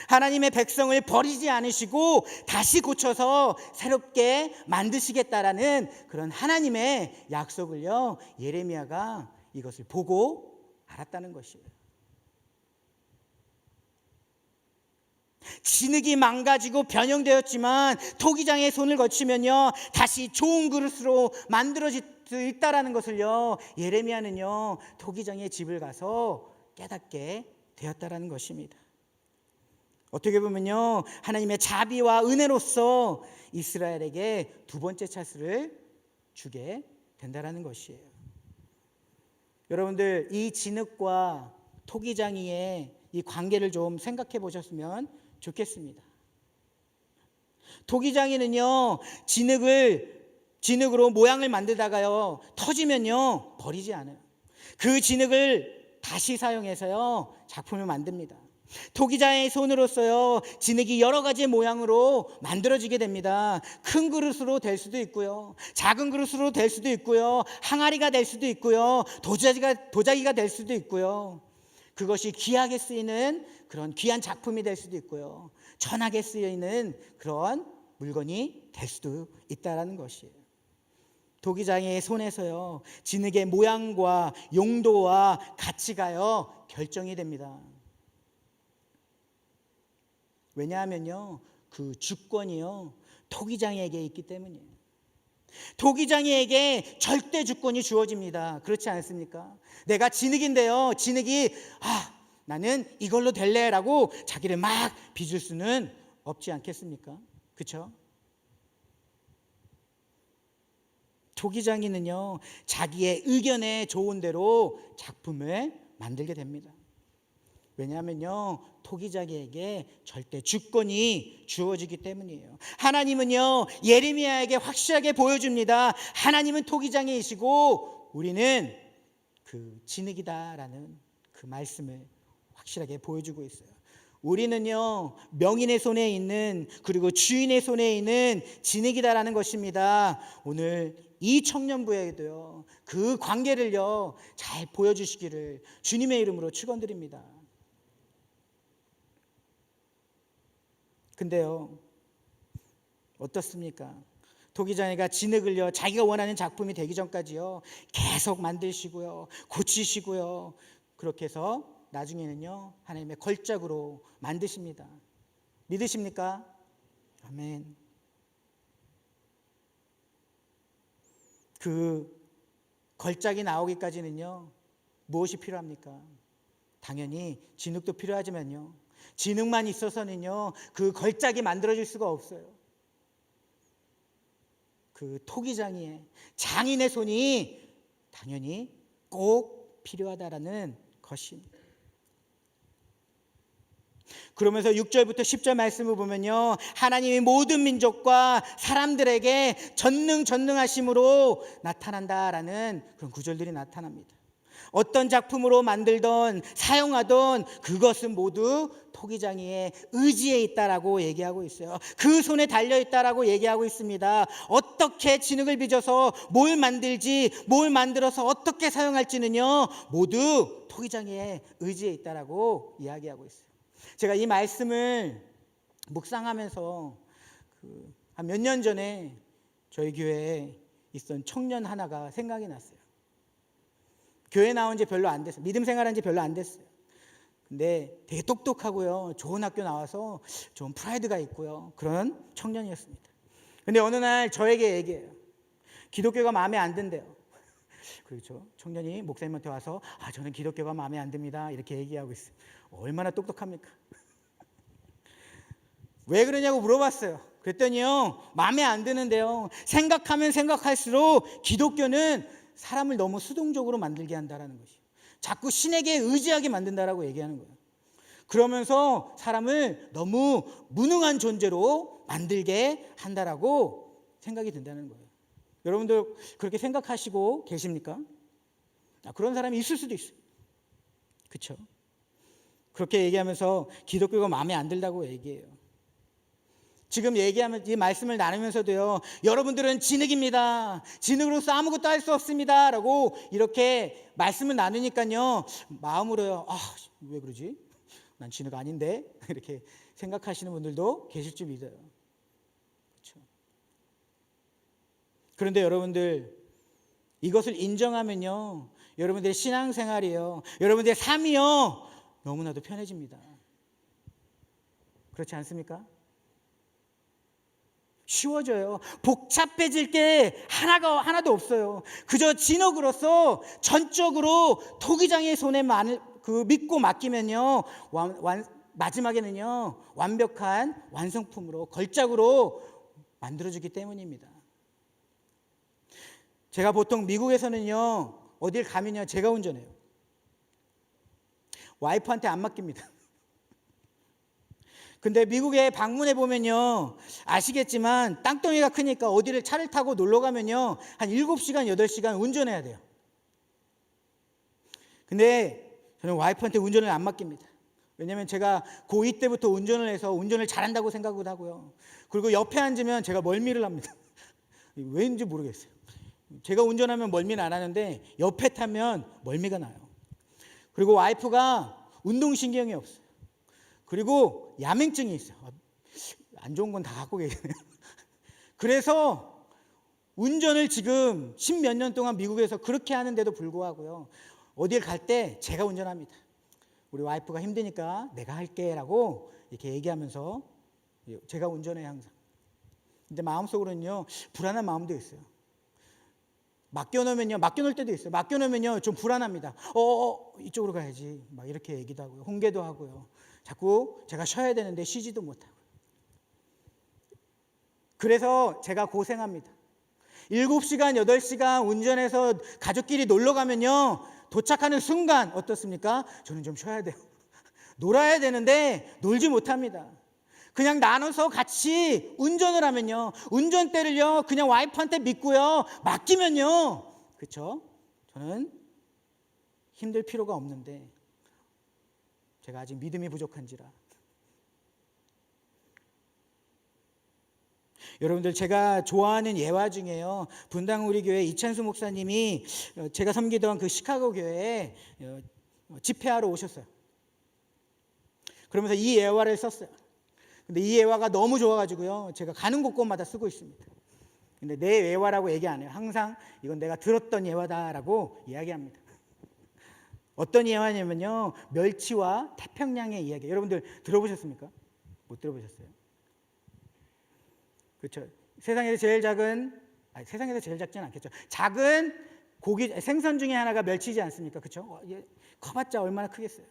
하나님의 백성을 버리지 않으시고 다시 고쳐서 새롭게 만드시겠다라는 그런 하나님의 약속을요 예레미야가 이것을 보고 알았다는 것이에요. 진흙이 망가지고 변형되었지만 토기장의 손을 거치면요 다시 좋은 그릇으로 만들어질 수 있다라는 것을요 예레미야는요 토기장의 집을 가서 깨닫게 되었다라는 것입니다. 어떻게 보면요 하나님의 자비와 은혜로서 이스라엘에게 두 번째 찬스를 주게 된다라는 것이에요. 여러분들 이 진흙과 토기장이의 이 관계를 좀 생각해 보셨으면 좋겠습니다. 토기장이는요 진흙으로 모양을 만들다가요 터지면요 버리지 않아요. 그 진흙을 다시 사용해서요 작품을 만듭니다. 토기장의 손으로서요, 진흙이 여러 가지 모양으로 만들어지게 됩니다. 큰 그릇으로 될 수도 있고요, 작은 그릇으로 될 수도 있고요, 항아리가 될 수도 있고요, 도자기가 될 수도 있고요. 그것이 귀하게 쓰이는 그런 귀한 작품이 될 수도 있고요, 천하게 쓰이는 그런 물건이 될 수도 있다라는 것이에요. 도기장의 손에서요, 진흙의 모양과 용도와 가치가요 결정이 됩니다. 왜냐하면요, 그 주권이요 토기장에게 있기 때문이에요. 토기장이에게 절대 주권이 주어집니다. 그렇지 않습니까? 내가 진흙인데요, 진흙이 나는 이걸로 될래라고 자기를 막 빚을 수는 없지 않겠습니까? 그렇죠? 토기장이는요, 자기의 의견에 좋은 대로 작품을 만들게 됩니다. 왜냐하면요, 토기장이에게 절대 주권이 주어지기 때문이에요. 하나님은요, 예레미야에게 확실하게 보여줍니다. 하나님은 토기장이시고 우리는 그 진흙이다라는 그 말씀을 확실하게 보여주고 있어요. 우리는요, 명인의 손에 있는, 그리고 주인의 손에 있는 진흙이다라는 것입니다. 오늘 이 청년부에도요, 그 관계를요 잘 보여주시기를 주님의 이름으로 축원드립니다. 근데요, 어떻습니까? 토기장이가 진흙을요 자기가 원하는 작품이 되기 전까지요 계속 만드시고요, 고치시고요, 그렇게 해서 나중에는요 하나님의 걸작으로 만드십니다. 믿으십니까? 아멘. 그 걸작이 나오기까지는요 무엇이 필요합니까? 당연히 진흙도 필요하지만요, 진흙만 있어서는요 그 걸작이 만들어질 수가 없어요. 그 토기장이의 장인의 손이 당연히 꼭 필요하다라는 것입니다. 그러면서 6절부터 10절 말씀을 보면요, 하나님이 모든 민족과 사람들에게 전능하심으로 나타난다라는 그런 구절들이 나타납니다. 어떤 작품으로 만들던 사용하던 그것은 모두 토기장이의 의지에 있다라고 얘기하고 있어요. 그 손에 달려 있다라고 얘기하고 있습니다. 어떻게 진흙을 빚어서 뭘 만들지, 뭘 만들어서 어떻게 사용할지는요 모두 토기장이의 의지에 있다라고 이야기하고 있어요. 제가 이 말씀을 묵상하면서 한 몇 년 전에 저희 교회에 있던 청년 하나가 생각이 났어요. 교회 나온 지 별로 안 됐어요. 믿음 생활한 지 별로 안 됐어요. 근데 되게 똑똑하고요, 좋은 학교 나와서 좀 프라이드가 있고요, 그런 청년이었습니다. 근데 어느 날 저에게 얘기해요. 기독교가 마음에 안 든대요. 그렇죠. 청년이 목사님한테 와서 저는 기독교가 마음에 안 듭니다 이렇게 얘기하고 있어요. 얼마나 똑똑합니까? 왜 그러냐고 물어봤어요. 그랬더니요, 마음에 안 드는데요, 생각하면 생각할수록 기독교는 사람을 너무 수동적으로 만들게 한다라는 것이에요. 자꾸 신에게 의지하게 만든다라고 얘기하는 거예요. 그러면서 사람을 너무 무능한 존재로 만들게 한다라고 생각이 든다는 거예요. 여러분들 그렇게 생각하시고 계십니까? 그런 사람이 있을 수도 있어요. 그렇죠? 그렇게 얘기하면서 기독교가 마음에 안 들다고 얘기해요. 지금 얘기하면 이 말씀을 나누면서도요, 여러분들은 진흙입니다, 진흙으로서 아무것도 할 수 없습니다 라고 이렇게 말씀을 나누니까요 마음으로요, 왜 그러지? 난 진흙 아닌데 이렇게 생각하시는 분들도 계실 줄 믿어요. 그렇죠? 그런데 여러분들 이것을 인정하면요, 여러분들의 신앙생활이요, 여러분들의 삶이요 너무나도 편해집니다. 그렇지 않습니까? 쉬워져요. 복잡해질 게 하나도 없어요. 그저 진흙으로서 전적으로 토기장의 손에 믿고 맡기면요, 마지막에는요 완벽한 완성품으로, 걸작으로 만들어주기 때문입니다. 제가 보통 미국에서는요 어딜 가면요 제가 운전해요. 와이프한테 안 맡깁니다. 근데 미국에 방문해 보면요 아시겠지만 땅덩이가 크니까 어디를 차를 타고 놀러 가면요 한 7시간 8시간 운전해야 돼요. 근데 저는 와이프한테 운전을 안 맡깁니다. 왜냐하면 제가 고2 때부터 운전을 해서 운전을 잘한다고 생각을 하고요. 그리고 옆에 앉으면 제가 멀미를 합니다. 왠지 모르겠어요. 제가 운전하면 멀미는 안 하는데 옆에 타면 멀미가 나요. 그리고 와이프가 운동신경이 없어요. 그리고 야맹증이 있어요. 안 좋은 건 다 갖고 계시네요. 그래서 운전을 지금 10몇 년 동안 미국에서 그렇게 하는데도 불구하고요. 어딜 갈 때 제가 운전합니다. 우리 와이프가 힘드니까 내가 할게 라고 이렇게 얘기하면서 제가 운전해요 항상. 근데 마음속으로는요 불안한 마음도 있어요. 맡겨놓을 때도 있어요. 맡겨놓으면요 좀 불안합니다. 이쪽으로 가야지 막 이렇게 얘기도 하고요. 훈계도 하고요. 자꾸 제가 쉬어야 되는데 쉬지도 못하고. 그래서 제가 고생합니다. 7시간 8시간 운전해서 가족끼리 놀러 가면요 도착하는 순간 어떻습니까? 저는 좀 쉬어야 돼요. 놀아야 되는데 놀지 못합니다. 그냥 나눠서 같이 운전을 하면요 운전대를요 그냥 와이프한테 믿고요 맡기면요 그렇죠? 저는 힘들 필요가 없는데 제가 아직 믿음이 부족한지라. 여러분들 제가 좋아하는 예화 중에요 분당 우리 교회 이찬수 목사님이 제가 섬기던 그 시카고 교회에 집회하러 오셨어요. 그러면서 이 예화를 썼어요. 근데 이 예화가 너무 좋아가지고요 제가 가는 곳곳마다 쓰고 있습니다. 근데 내 예화라고 얘기 안 해요. 항상 이건 내가 들었던 예화다라고 이야기합니다. 어떤 예화냐면요 멸치와 태평양의 이야기. 여러분들 들어보셨습니까? 못 들어보셨어요? 그렇죠. 세상에서 제일 작지는 않겠죠. 작은 고기 생선 중에 하나가 멸치지 않습니까? 그렇죠? 커봤자 얼마나 크겠어요.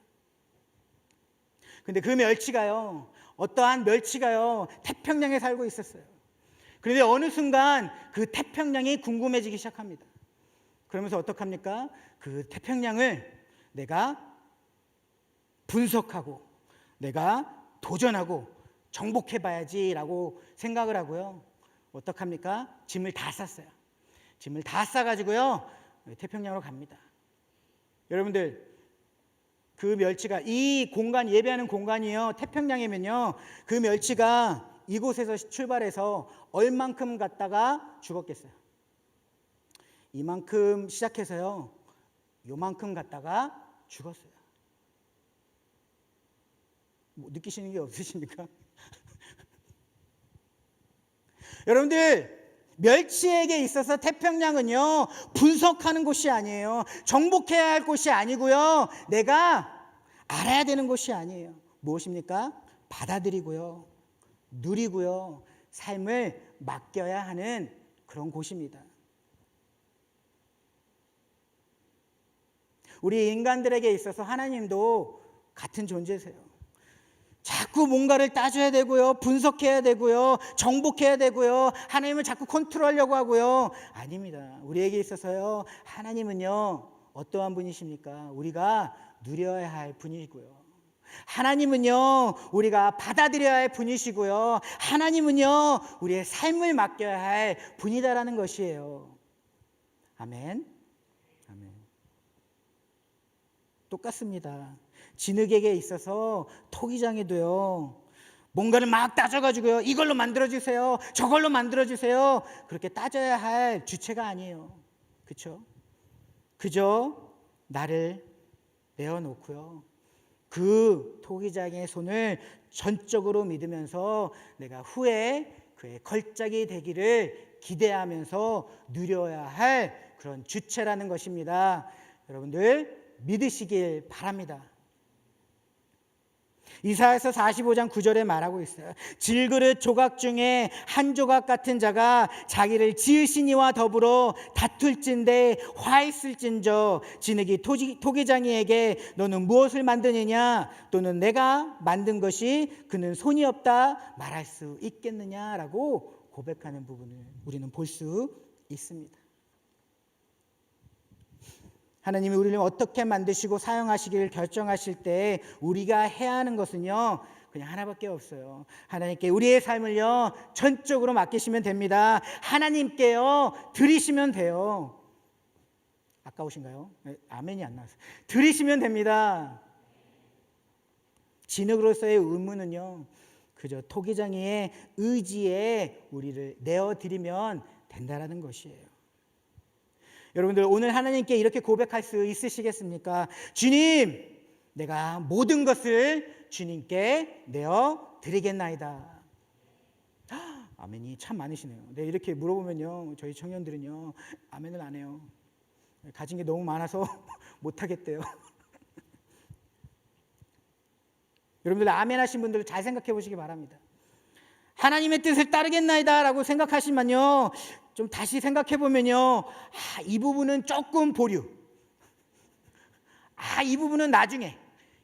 근데 그 멸치가요 어떠한 멸치가요 태평양에 살고 있었어요. 그런데 어느 순간 그 태평양이 궁금해지기 시작합니다. 그러면서 어떡합니까? 그 태평양을 내가 분석하고 내가 도전하고 정복해봐야지라고 생각을 하고요. 어떡합니까? 짐을 다 쌌어요. 짐을 다 싸가지고요 태평양으로 갑니다. 여러분들 그 멸치가 이 공간 예배하는 공간이요 태평양이면요 그 멸치가 이곳에서 출발해서 얼만큼 갔다가 죽었겠어요? 이만큼 시작해서요 요만큼 갔다가 죽었어요. 뭐 느끼시는 게 없으십니까? 여러분들 멸치에게 있어서 태평양은요 분석하는 곳이 아니에요. 정복해야 할 곳이 아니고요 내가 알아야 되는 곳이 아니에요. 무엇입니까? 받아들이고요 누리고요 삶을 맡겨야 하는 그런 곳입니다. 우리 인간들에게 있어서 하나님도 같은 존재세요. 자꾸 뭔가를 따져야 되고요 분석해야 되고요 정복해야 되고요 하나님을 자꾸 컨트롤하려고 하고요. 아닙니다. 우리에게 있어서요 하나님은요 어떠한 분이십니까? 우리가 누려야 할 분이고요 하나님은요 우리가 받아들여야 할 분이시고요 하나님은요 우리의 삶을 맡겨야 할 분이다라는 것이에요. 아멘. 아멘. 똑같습니다. 진흙에게 있어서 토기장에도요 뭔가를 막 따져가지고요 이걸로 만들어주세요 저걸로 만들어주세요 그렇게 따져야 할 주체가 아니에요. 그렇죠? 그저 나를 내어놓고요 그 토기장의 손을 전적으로 믿으면서 내가 후에 그의 걸작이 되기를 기대하면서 누려야 할 그런 주체라는 것입니다. 여러분들 믿으시길 바랍니다. 이사야서 45장 9절에 말하고 있어요. 질그릇 조각 중에 한 조각 같은 자가 자기를 지으신 이와 더불어 다툴진대 화있을진저 진흙이 토기장이에게 너는 무엇을 만드느냐 또는 내가 만든 것이 그는 손이 없다 말할 수 있겠느냐라고 고백하는 부분을 우리는 볼 수 있습니다. 하나님이 우리를 어떻게 만드시고 사용하시기를 결정하실 때 우리가 해야 하는 것은요 그냥 하나밖에 없어요. 하나님께 우리의 삶을요 전적으로 맡기시면 됩니다. 하나님께요 드리시면 돼요. 아까우신가요? 아멘이 안 나왔어요. 드리시면 됩니다. 진흙으로서의 의무는요, 그저 토기장이의 의지에 우리를 내어드리면 된다라는 것이에요. 여러분들 오늘 하나님께 이렇게 고백할 수 있으시겠습니까? 주님, 내가 모든 것을 주님께 내어드리겠나이다. 아멘이 참 많으시네요. 네, 이렇게 물어보면요, 저희 청년들은요, 아멘을 안 해요. 가진 게 너무 많아서 못하겠대요. 여러분들 아멘 하신 분들 잘 생각해 보시기 바랍니다. 하나님의 뜻을 따르겠나이다 라고 생각하시면요, 좀 다시 생각해 보면요, 이 부분은 조금 보류, 이 부분은 나중에,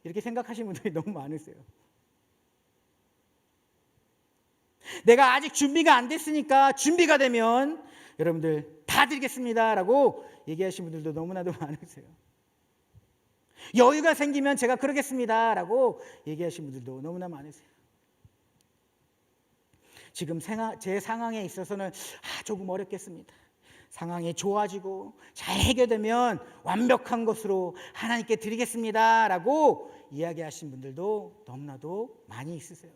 이렇게 생각하시는 분들이 너무 많으세요. 내가 아직 준비가 안 됐으니까 준비가 되면 여러분들 다 드리겠습니다 라고 얘기하시는 분들도 너무나도 많으세요. 여유가 생기면 제가 그러겠습니다 라고 얘기하시는 분들도 너무나 많으세요. 지금 제 상황에 있어서는 조금 어렵겠습니다. 상황이 좋아지고 잘 해결되면 완벽한 것으로 하나님께 드리겠습니다 라고 이야기하신 분들도 너무나도 많이 있으세요.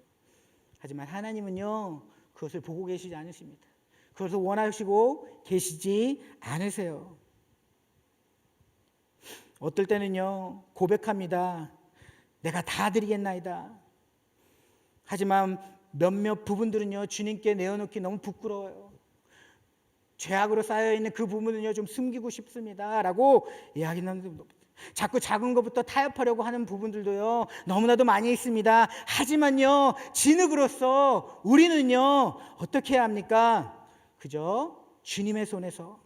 하지만 하나님은요, 그것을 보고 계시지 않으십니다. 그것을 원하시고 계시지 않으세요. 어떨 때는요, 고백합니다. 내가 다 드리겠나이다. 하지만 몇몇 부분들은요, 주님께 내어놓기 너무 부끄러워요. 죄악으로 쌓여있는 그 부분은요, 좀 숨기고 싶습니다 라고 이야기하는, 자꾸 작은 것부터 타협하려고 하는 부분들도요, 너무나도 많이 있습니다. 하지만요, 진흙으로서 우리는요, 어떻게 해야 합니까? 그저 주님의 손에서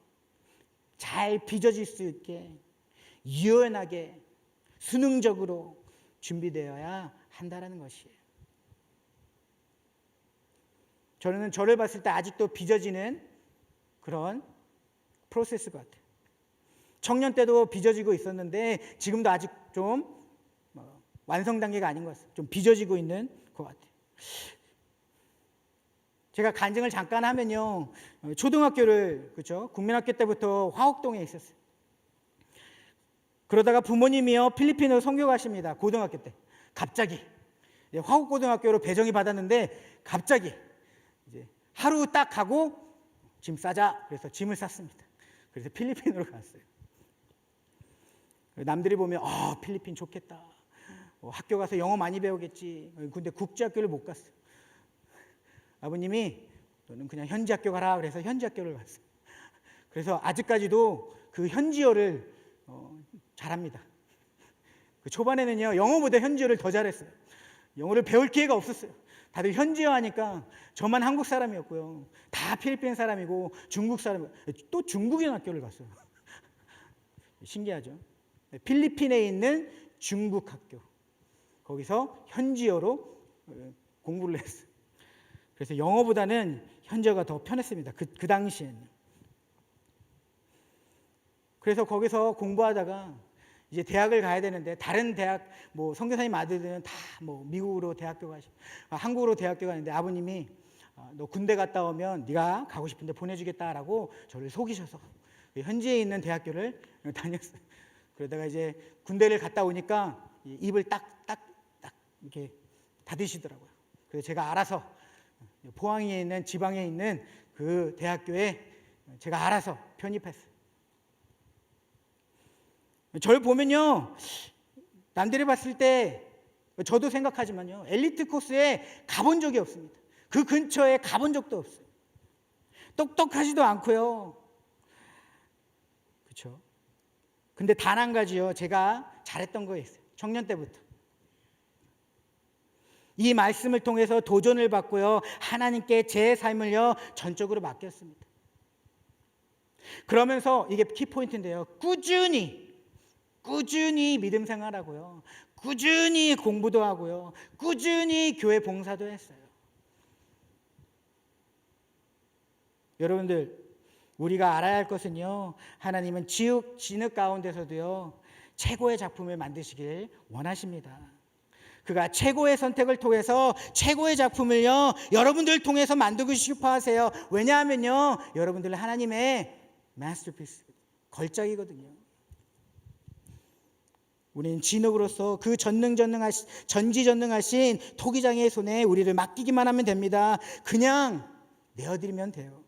잘 빚어질 수 있게 유연하게 수능적으로 준비되어야 한다는 것이에요. 저를 봤을 때 아직도 빚어지는 그런 프로세스 같아요. 청년 때도 빚어지고 있었는데 지금도 아직 좀 완성 단계가 아닌 것 같아요. 좀 빚어지고 있는 것 같아요. 제가 간증을 잠깐 하면요, 초등학교를, 그렇죠, 국민학교 때부터 화곡동에 있었어요. 그러다가 부모님이요, 필리핀으로 선교 가십니다. 고등학교 때 갑자기 화곡고등학교로 배정이 받았는데 갑자기 이제 하루 딱 가고 짐 싸자 그래서 짐을 쌌습니다. 그래서 필리핀으로 갔어요. 남들이 보면 필리핀 좋겠다, 학교 가서 영어 많이 배우겠지. 근데 국제학교를 못 갔어요. 아버님이 너는 그냥 현지 학교 가라 그래서 현지 학교를 갔어요. 그래서 아직까지도 그 현지어를 잘합니다. 그 초반에는요, 영어보다 현지어를 더 잘했어요. 영어를 배울 기회가 없었어요. 다들 현지어 하니까 저만 한국 사람이었고요, 다 필리핀 사람이고 중국 사람, 또 중국인 학교를 갔어요. 신기하죠? 필리핀에 있는 중국 학교, 거기서 현지어로 공부를 했어요. 그래서 영어보다는 현지어가 더 편했습니다. 그 당시에는. 그래서 거기서 공부하다가 이제 대학을 가야 되는데, 다른 대학, 선교사님 아들들은 다 미국으로 대학교 가시고 한국으로 대학교 가는데, 아버님이 너 군대 갔다 오면 네가 가고 싶은데 보내주겠다라고 저를 속이셔서 현지에 있는 대학교를 다녔어요. 그러다가 이제 군대를 갔다 오니까 입을 딱 이렇게 닫으시더라고요. 그래서 제가 알아서 포항에 있는, 지방에 있는 그 대학교에 제가 알아서 편입했어요. 저를 보면요, 남들이 봤을 때, 저도 생각하지만요, 엘리트 코스에 가본 적이 없습니다. 그 근처에 가본 적도 없어요. 똑똑하지도 않고요. 그렇죠? 근데 단 한 가지요, 제가 잘했던 거 있어요. 청년 때부터. 이 말씀을 통해서 도전을 받고요, 하나님께 제 삶을요, 전적으로 맡겼습니다. 그러면서 이게 키포인트인데요, 꾸준히 믿음 생활하고요, 꾸준히 공부도 하고요, 꾸준히 교회 봉사도 했어요. 여러분들, 우리가 알아야 할 것은요, 하나님은 진흙 가운데서도요, 최고의 작품을 만드시길 원하십니다. 그가 최고의 선택을 통해서 최고의 작품을요, 여러분들 통해서 만들고 싶어 하세요. 왜냐하면요, 여러분들은 하나님의 마스터피스, 걸작이거든요. 우리는 진흙으로서 그 전지전능하신 토기장의 손에 우리를 맡기기만 하면 됩니다. 그냥 내어드리면 돼요.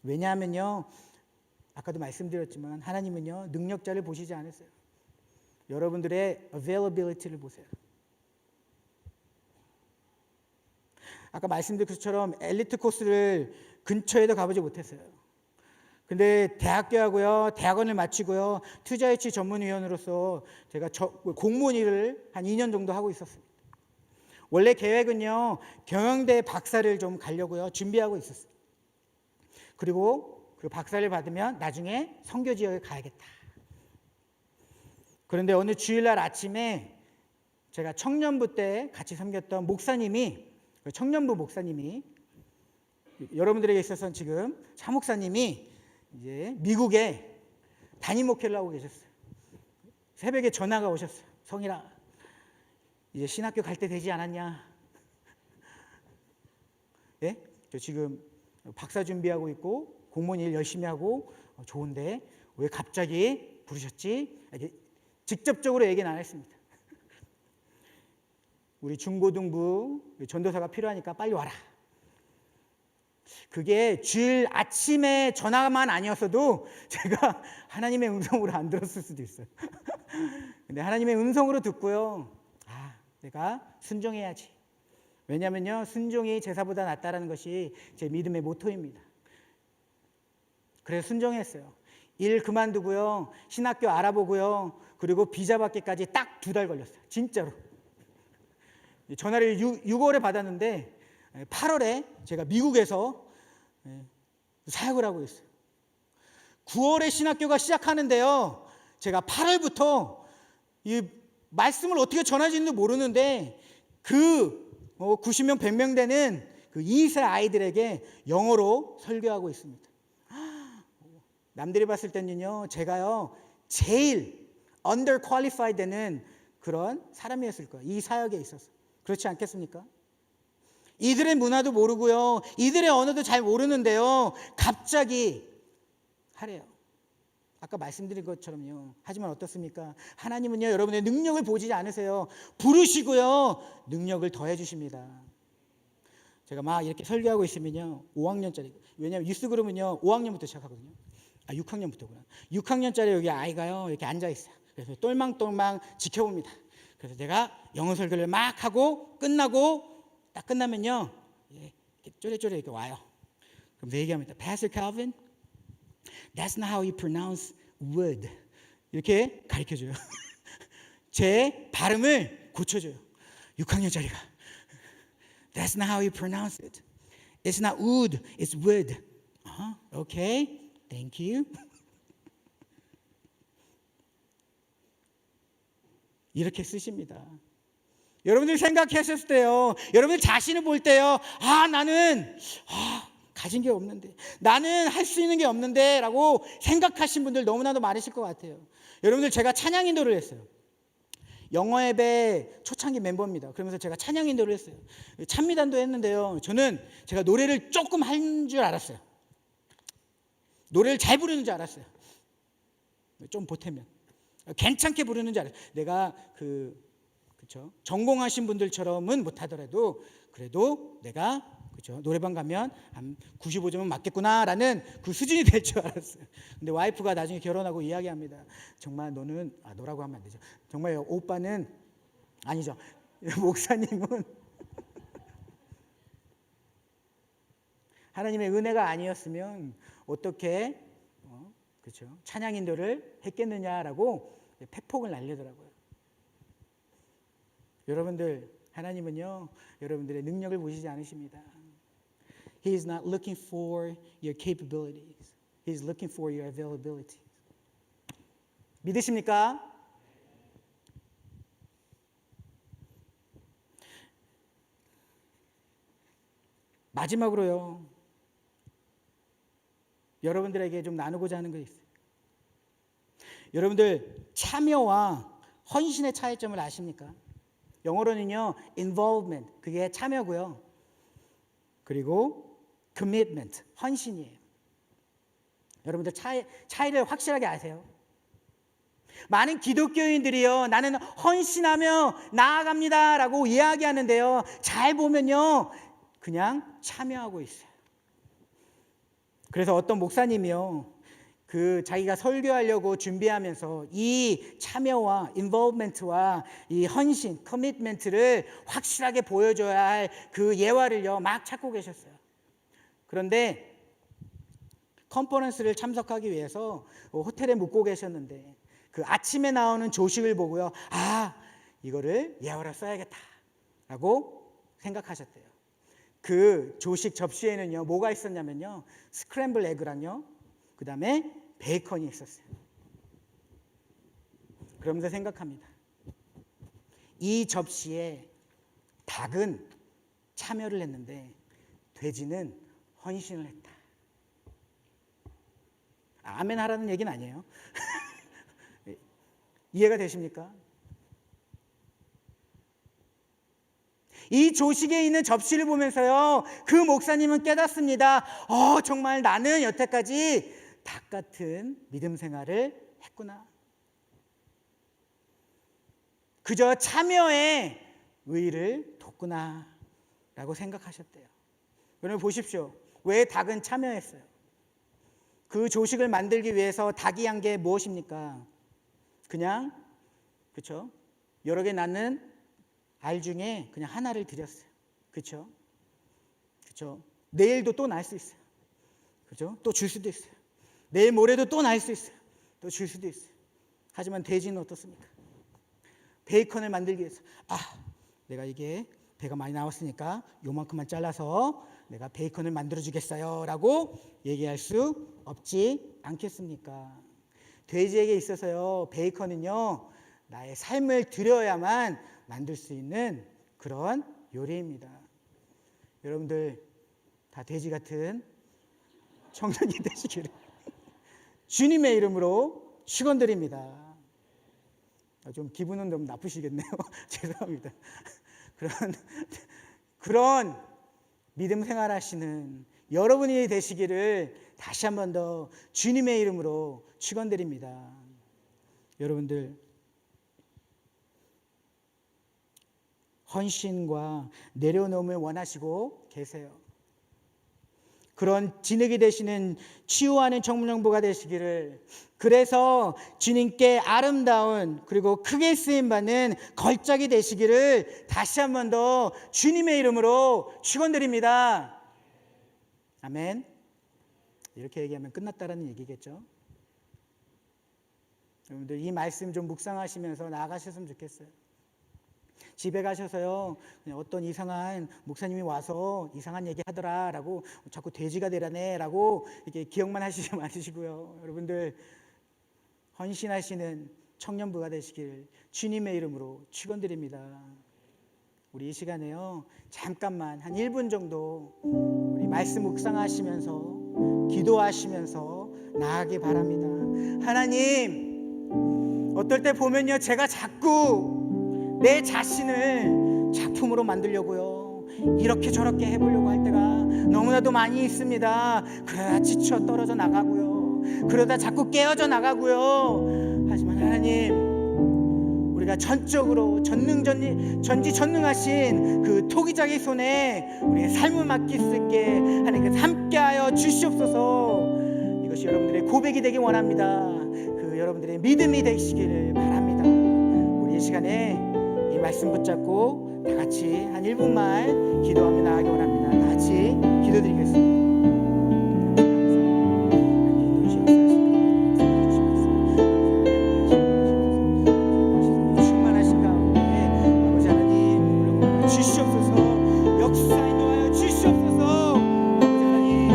왜냐하면요, 아까도 말씀드렸지만 하나님은요, 능력자를 보시지 않으세요. 여러분들의 availability를 보세요. 아까 말씀드린 것처럼 엘리트 코스를 근처에도 가보지 못했어요. 근데 대학교하고요, 대학원을 마치고요, 투자유치 전문위원으로서 제가 공무원 일을 한 2년 정도 하고 있었습니다. 원래 계획은요, 경영대 박사를 좀 가려고요, 준비하고 있었어요. 그리고 그 박사를 받으면 나중에 선교 지역에 가야겠다. 그런데 어느 주일날 아침에 제가 청년부 때 같이 섬겼던 목사님이, 청년부 목사님이, 여러분들에게 있어서는 지금 차목사님이 이제 미국에 담임 목회를 하고 계셨어요. 새벽에 전화가 오셨어요. 성일아, 이제 신학교 갈 때 되지 않았냐? 예? 저 지금 박사 준비하고 있고 공무원 일 열심히 하고 좋은데 왜 갑자기 부르셨지? 이렇게 직접적으로 얘기는 안 했습니다. 우리 중고등부 전도사가 필요하니까 빨리 와라. 그게 주일 아침에 전화만 아니었어도 제가 하나님의 음성으로 안 들었을 수도 있어요. 근데 하나님의 음성으로 듣고요, 내가 순종해야지. 왜냐면요, 순종이 제사보다 낫다라는 것이 제 믿음의 모토입니다. 그래서 순종했어요. 일 그만두고요, 신학교 알아보고요, 그리고 비자 받기까지 딱 2달 걸렸어요. 진짜로. 전화를 6월에 받았는데 8월에 제가 미국에서 사역을 하고 있어요. 9월에 신학교가 시작하는데요, 제가 8월부터 이 말씀을 어떻게 전하지는 모르는데 그 90명 100명 되는 그 2세 아이들에게 영어로 설교하고 있습니다. 남들이 봤을 때는요, 제가요 제일 underqualified 되는 그런 사람이었을 거예요, 이 사역에 있어서. 그렇지 않겠습니까? 이들의 문화도 모르고요, 이들의 언어도 잘 모르는데요, 갑자기 하래요. 아까 말씀드린 것처럼요. 하지만 어떻습니까? 하나님은요, 여러분의 능력을 보지 않으세요. 부르시고요, 능력을 더해 주십니다. 제가 막 이렇게 설교하고 있으면요, 5학년짜리, 왜냐하면 유스그룹은요 5학년부터 시작하거든요. 6학년부터구나. 6학년짜리 여기 아이가요 이렇게 앉아 있어요. 그래서 똘망똘망 지켜봅니다. 그래서 내가 영어 설교를 막 하고 끝나고 딱 끝나면요, 이렇게 쪼래쪼래 이렇게 와요. 그럼 내 얘기합니다. Pastor Calvin, that's not how you pronounce wood. 이렇게 가르쳐줘요. 제 발음을 고쳐줘요. 6학년짜리가 that's not how you pronounce it. It's not wood, it's wood. Okay, thank you. 이렇게 쓰십니다. 여러분들 생각하셨을 때요, 여러분들 자신을 볼 때요, 나는 가진 게 없는데, 나는 할 수 있는 게 없는데 라고 생각하신 분들 너무나도 많으실 것 같아요. 여러분들, 제가 찬양 인도를 했어요. 영어 예배 초창기 멤버입니다. 그러면서 제가 찬양 인도를 했어요. 찬미단도 했는데요, 제가 노래를 조금 한 줄 알았어요. 노래를 잘 부르는 줄 알았어요. 좀 보태면 괜찮게 부르는 줄 알았어요. 내가 그렇죠, 전공하신 분들처럼은 못하더라도 그래도 내가 그렇죠, 노래방 가면 한 95점은 맞겠구나라는 그 수준이 될 줄 알았어요. 근데 와이프가 나중에 결혼하고 이야기합니다. 정말 너는 너라고 하면 안 되죠. 정말 오빠는 아니죠. 목사님은 하나님의 은혜가 아니었으면 어떻게 그렇죠, 찬양 인도를 했겠느냐라고 팩폭을 날리더라고요. 여러분들, 하나님은요, 여러분들의 능력을 보시지 않으십니다. He is not looking for your capabilities. He is looking for your availability. 믿으십니까? 마지막으로요, 여러분들에게 좀 나누고자 하는 게 있어요. 여러분들, 참여와 헌신의 차이점을 아십니까? 영어로는요, involvement, 그게 참여고요. 그리고 commitment, 헌신이에요. 여러분들 차이를 확실하게 아세요? 많은 기독교인들이요, 나는 헌신하며 나아갑니다라고 이야기하는데요, 잘 보면요, 그냥 참여하고 있어요. 그래서 어떤 목사님이요, 자기가 설교하려고 준비하면서 이 참여와 involvement와 이 헌신, 커미트먼트를 확실하게 보여줘야 할 그 예화를요 막 찾고 계셨어요. 그런데 컨퍼런스를 참석하기 위해서 호텔에 묵고 계셨는데 그 아침에 나오는 조식을 보고요, 이거를 예화로 써야겠다라고 생각하셨대요. 그 조식 접시에는요 뭐가 있었냐면요, 스크램블 에그랑요, 그 다음에 베이컨이 있었어요. 그러면서 생각합니다. 이 접시에 닭은 참여를 했는데 돼지는 헌신을 했다. 아멘 하라는 얘기는 아니에요. 이해가 되십니까? 이 조식에 있는 접시를 보면서요, 그 목사님은 깨닫습니다. 정말 나는 여태까지 닭 같은 믿음 생활을 했구나. 그저 참여의 의의를 뒀구나 라고 생각하셨대요. 여러분 보십시오. 왜 닭은 참여했어요? 그 조식을 만들기 위해서 닭이 한 게 무엇입니까? 그냥, 그렇죠? 여러 개 낳는 알 중에 그냥 하나를 드렸어요. 그렇죠? 그렇죠? 내일도 또 날 수 있어요. 그렇죠? 또 줄 수도 있어요. 내일 모레도 또 날 수 있어요. 또 줄 수도 있어요. 하지만 돼지는 어떻습니까? 베이컨을 만들기 위해서 내가 이게 배가 많이 나왔으니까 요만큼만 잘라서 내가 베이컨을 만들어 주겠어요 라고 얘기할 수 없지 않겠습니까? 돼지에게 있어서요, 베이컨은요 나의 삶을 들여야만 만들 수 있는 그런 요리입니다. 여러분들 다 돼지 같은 청년이 되시기를 주님의 이름으로 축원드립니다. 좀 기분은 좀 나쁘시겠네요. 죄송합니다. 그런 믿음 생활하시는 여러분이 되시기를 다시 한 번 더 주님의 이름으로 축원드립니다. 여러분들 헌신과 내려놓음을 원하시고 계세요. 그런 진흙이 되시는 치유하는 청년부가 되시기를, 그래서 주님께 아름다운 그리고 크게 쓰임받는 걸작이 되시기를 다시 한 번 더 주님의 이름으로 축원드립니다. 아멘. 이렇게 얘기하면 끝났다라는 얘기겠죠. 여러분들 이 말씀 좀 묵상하시면서 나아가셨으면 좋겠어요. 집에 가셔서요, 그냥 어떤 이상한 목사님이 와서 이상한 얘기 하더라라고 자꾸 돼지가 되라네라고 이렇게 기억만 하시지 마시고요. 여러분들 헌신하시는 청년부가 되시길 주님의 이름으로 축원드립니다. 우리 이 시간에요, 잠깐만 한 1분 정도 우리 말씀 묵상하시면서 기도하시면서 나아가기 바랍니다. 하나님, 어떨 때 보면요, 제가 자꾸 내 자신을 작품으로 만들려고요, 이렇게 저렇게 해보려고 할 때가 너무나도 많이 있습니다. 그러다 지쳐 떨어져 나가고요, 그러다 자꾸 깨어져 나가고요. 하지만 하나님, 우리가 전적으로 전지전능하신 그 토기장의 손에 우리의 삶을 맡길 수 있게 하나님께서 함께하여 주시옵소서. 이것이 여러분들의 고백이 되기 원합니다. 그 여러분들의 믿음이 되시기를 바랍니다. 우리 이 시간에 이 말씀 붙잡고 다 같이 한 1분만 기도하며 나가기 원합니다. 다 같이 기도드리겠습니다. 충만하신 가운데 아버지 하나님 주시옵소서. 역사 인도하여 주시옵소서. 아버지 하나님,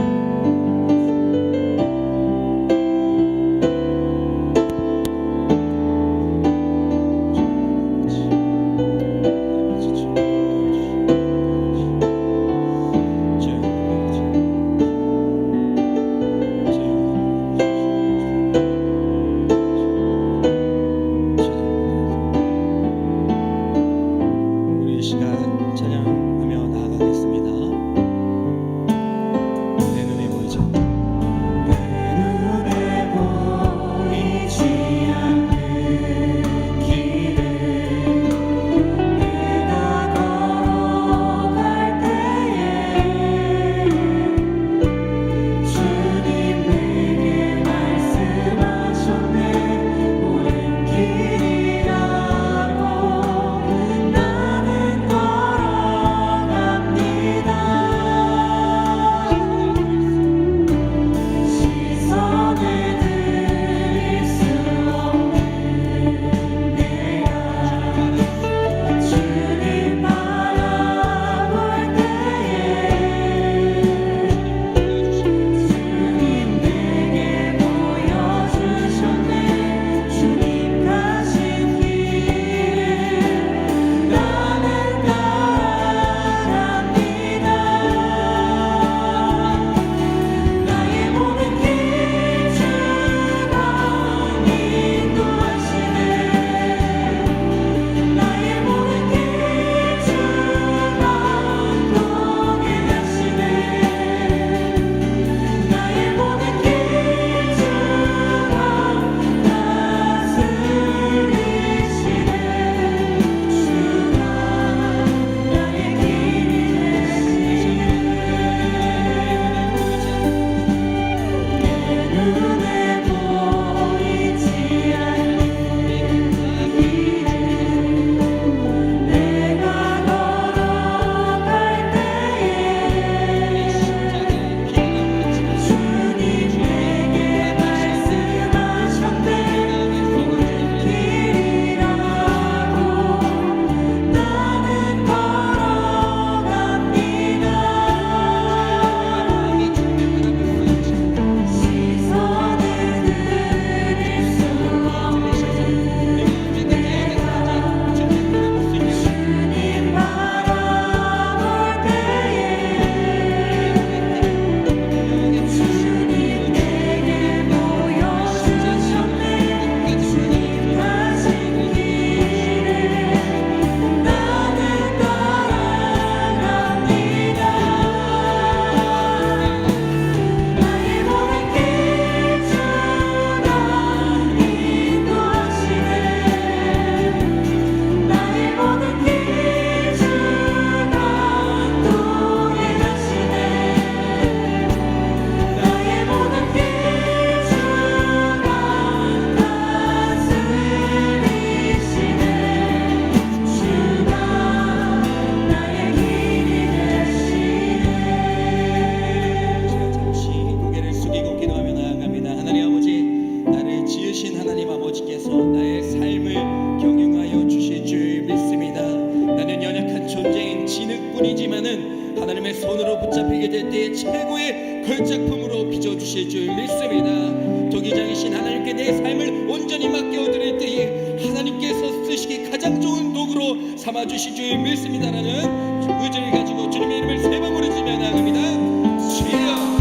하나님 아버지께서 나의 삶을 경영하여 주실 줄 믿습니다. 나는 연약한 존재인 진흙뿐이지만은 하나님의 손으로 붙잡히게 될 때에 최고의 걸작품으로 빚어주실 줄 믿습니다. 도기장이신 하나님께 내 삶을 온전히 맡겨드릴 때에 하나님께서 쓰시기 가장 좋은 도구로 삼아주실 줄 믿습니다라는 의지를 가지고 주님의 이름을 세 번 부르짖으며 나아갑니다. 주여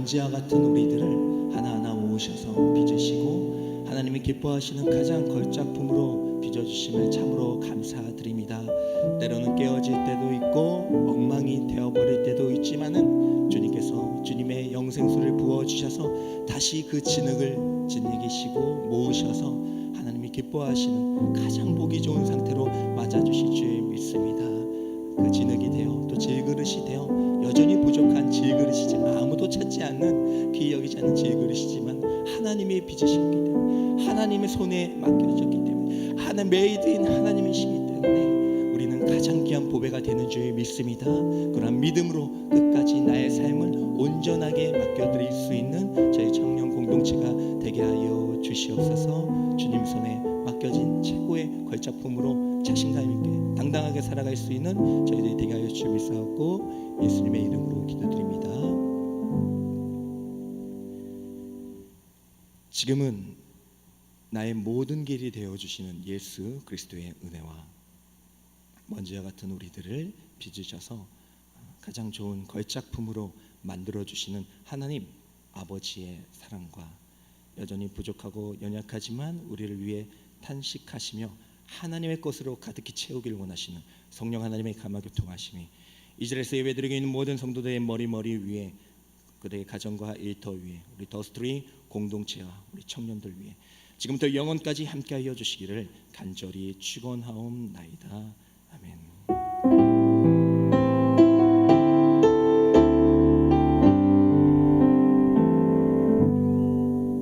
먼지와 같은 우리들을 하나하나 모으셔서 빚으시고 하나님이 기뻐하시는 가장 걸작품으로 빚어주심을 참으로 감사드립니다. 때로는 깨어질 때도 있고 엉망이 되어버릴 때도 있지만은 주님께서 주님의 영생수를 부어주셔서 다시 그 진흙을 짓이기시고 모으셔서 하나님이 기뻐하시는 가장 보기 좋은 상태로 맞아주실 줄 믿습니다. 그 진흙이 되어 또 질그릇이 되어 여전히 부족한 질그릇이지만 아무도 찾지 않는 귀히 여기지 않는 질그릇이지만 하나님이 빚으셨기 때문에 하나님의 손에 맡겨졌기 때문에 하나님 메이드인 하나님이시기 때문에 우리는 가장 귀한 보배가 되는 줄 믿습니다. 그런 믿음으로 끝까지 나의 삶을 온전하게 맡겨드릴 수 있는 저희 청년 공동체가 되게 하여 주시옵소서. 주님 손에 맡겨진 최고의 걸작품으로 자신감 있게 당당하게 살아갈 수 있는 저희들이 되게 하여 주시옵소서. 예수님의 이름으로 기도드립니다. 지금은 나의 모든 길이 되어주시는 예수 그리스도의 은혜와 먼지와 같은 우리들을 빚으셔서 가장 좋은 걸작품으로 만들어주시는 하나님 아버지의 사랑과 여전히 부족하고 연약하지만 우리를 위해 탄식하시며 하나님의 것으로 가득히 채우기를 원하시는 성령 하나님의 감화교통하심이 이스라엘에서 예배드리고 있는 모든 성도들의 머리 위에, 그들의 가정과 일터 위에, 우리 더스트리 공동체와 우리 청년들 위에 지금부터 영원까지 함께하여 주시기를 간절히 축원하옵나이다.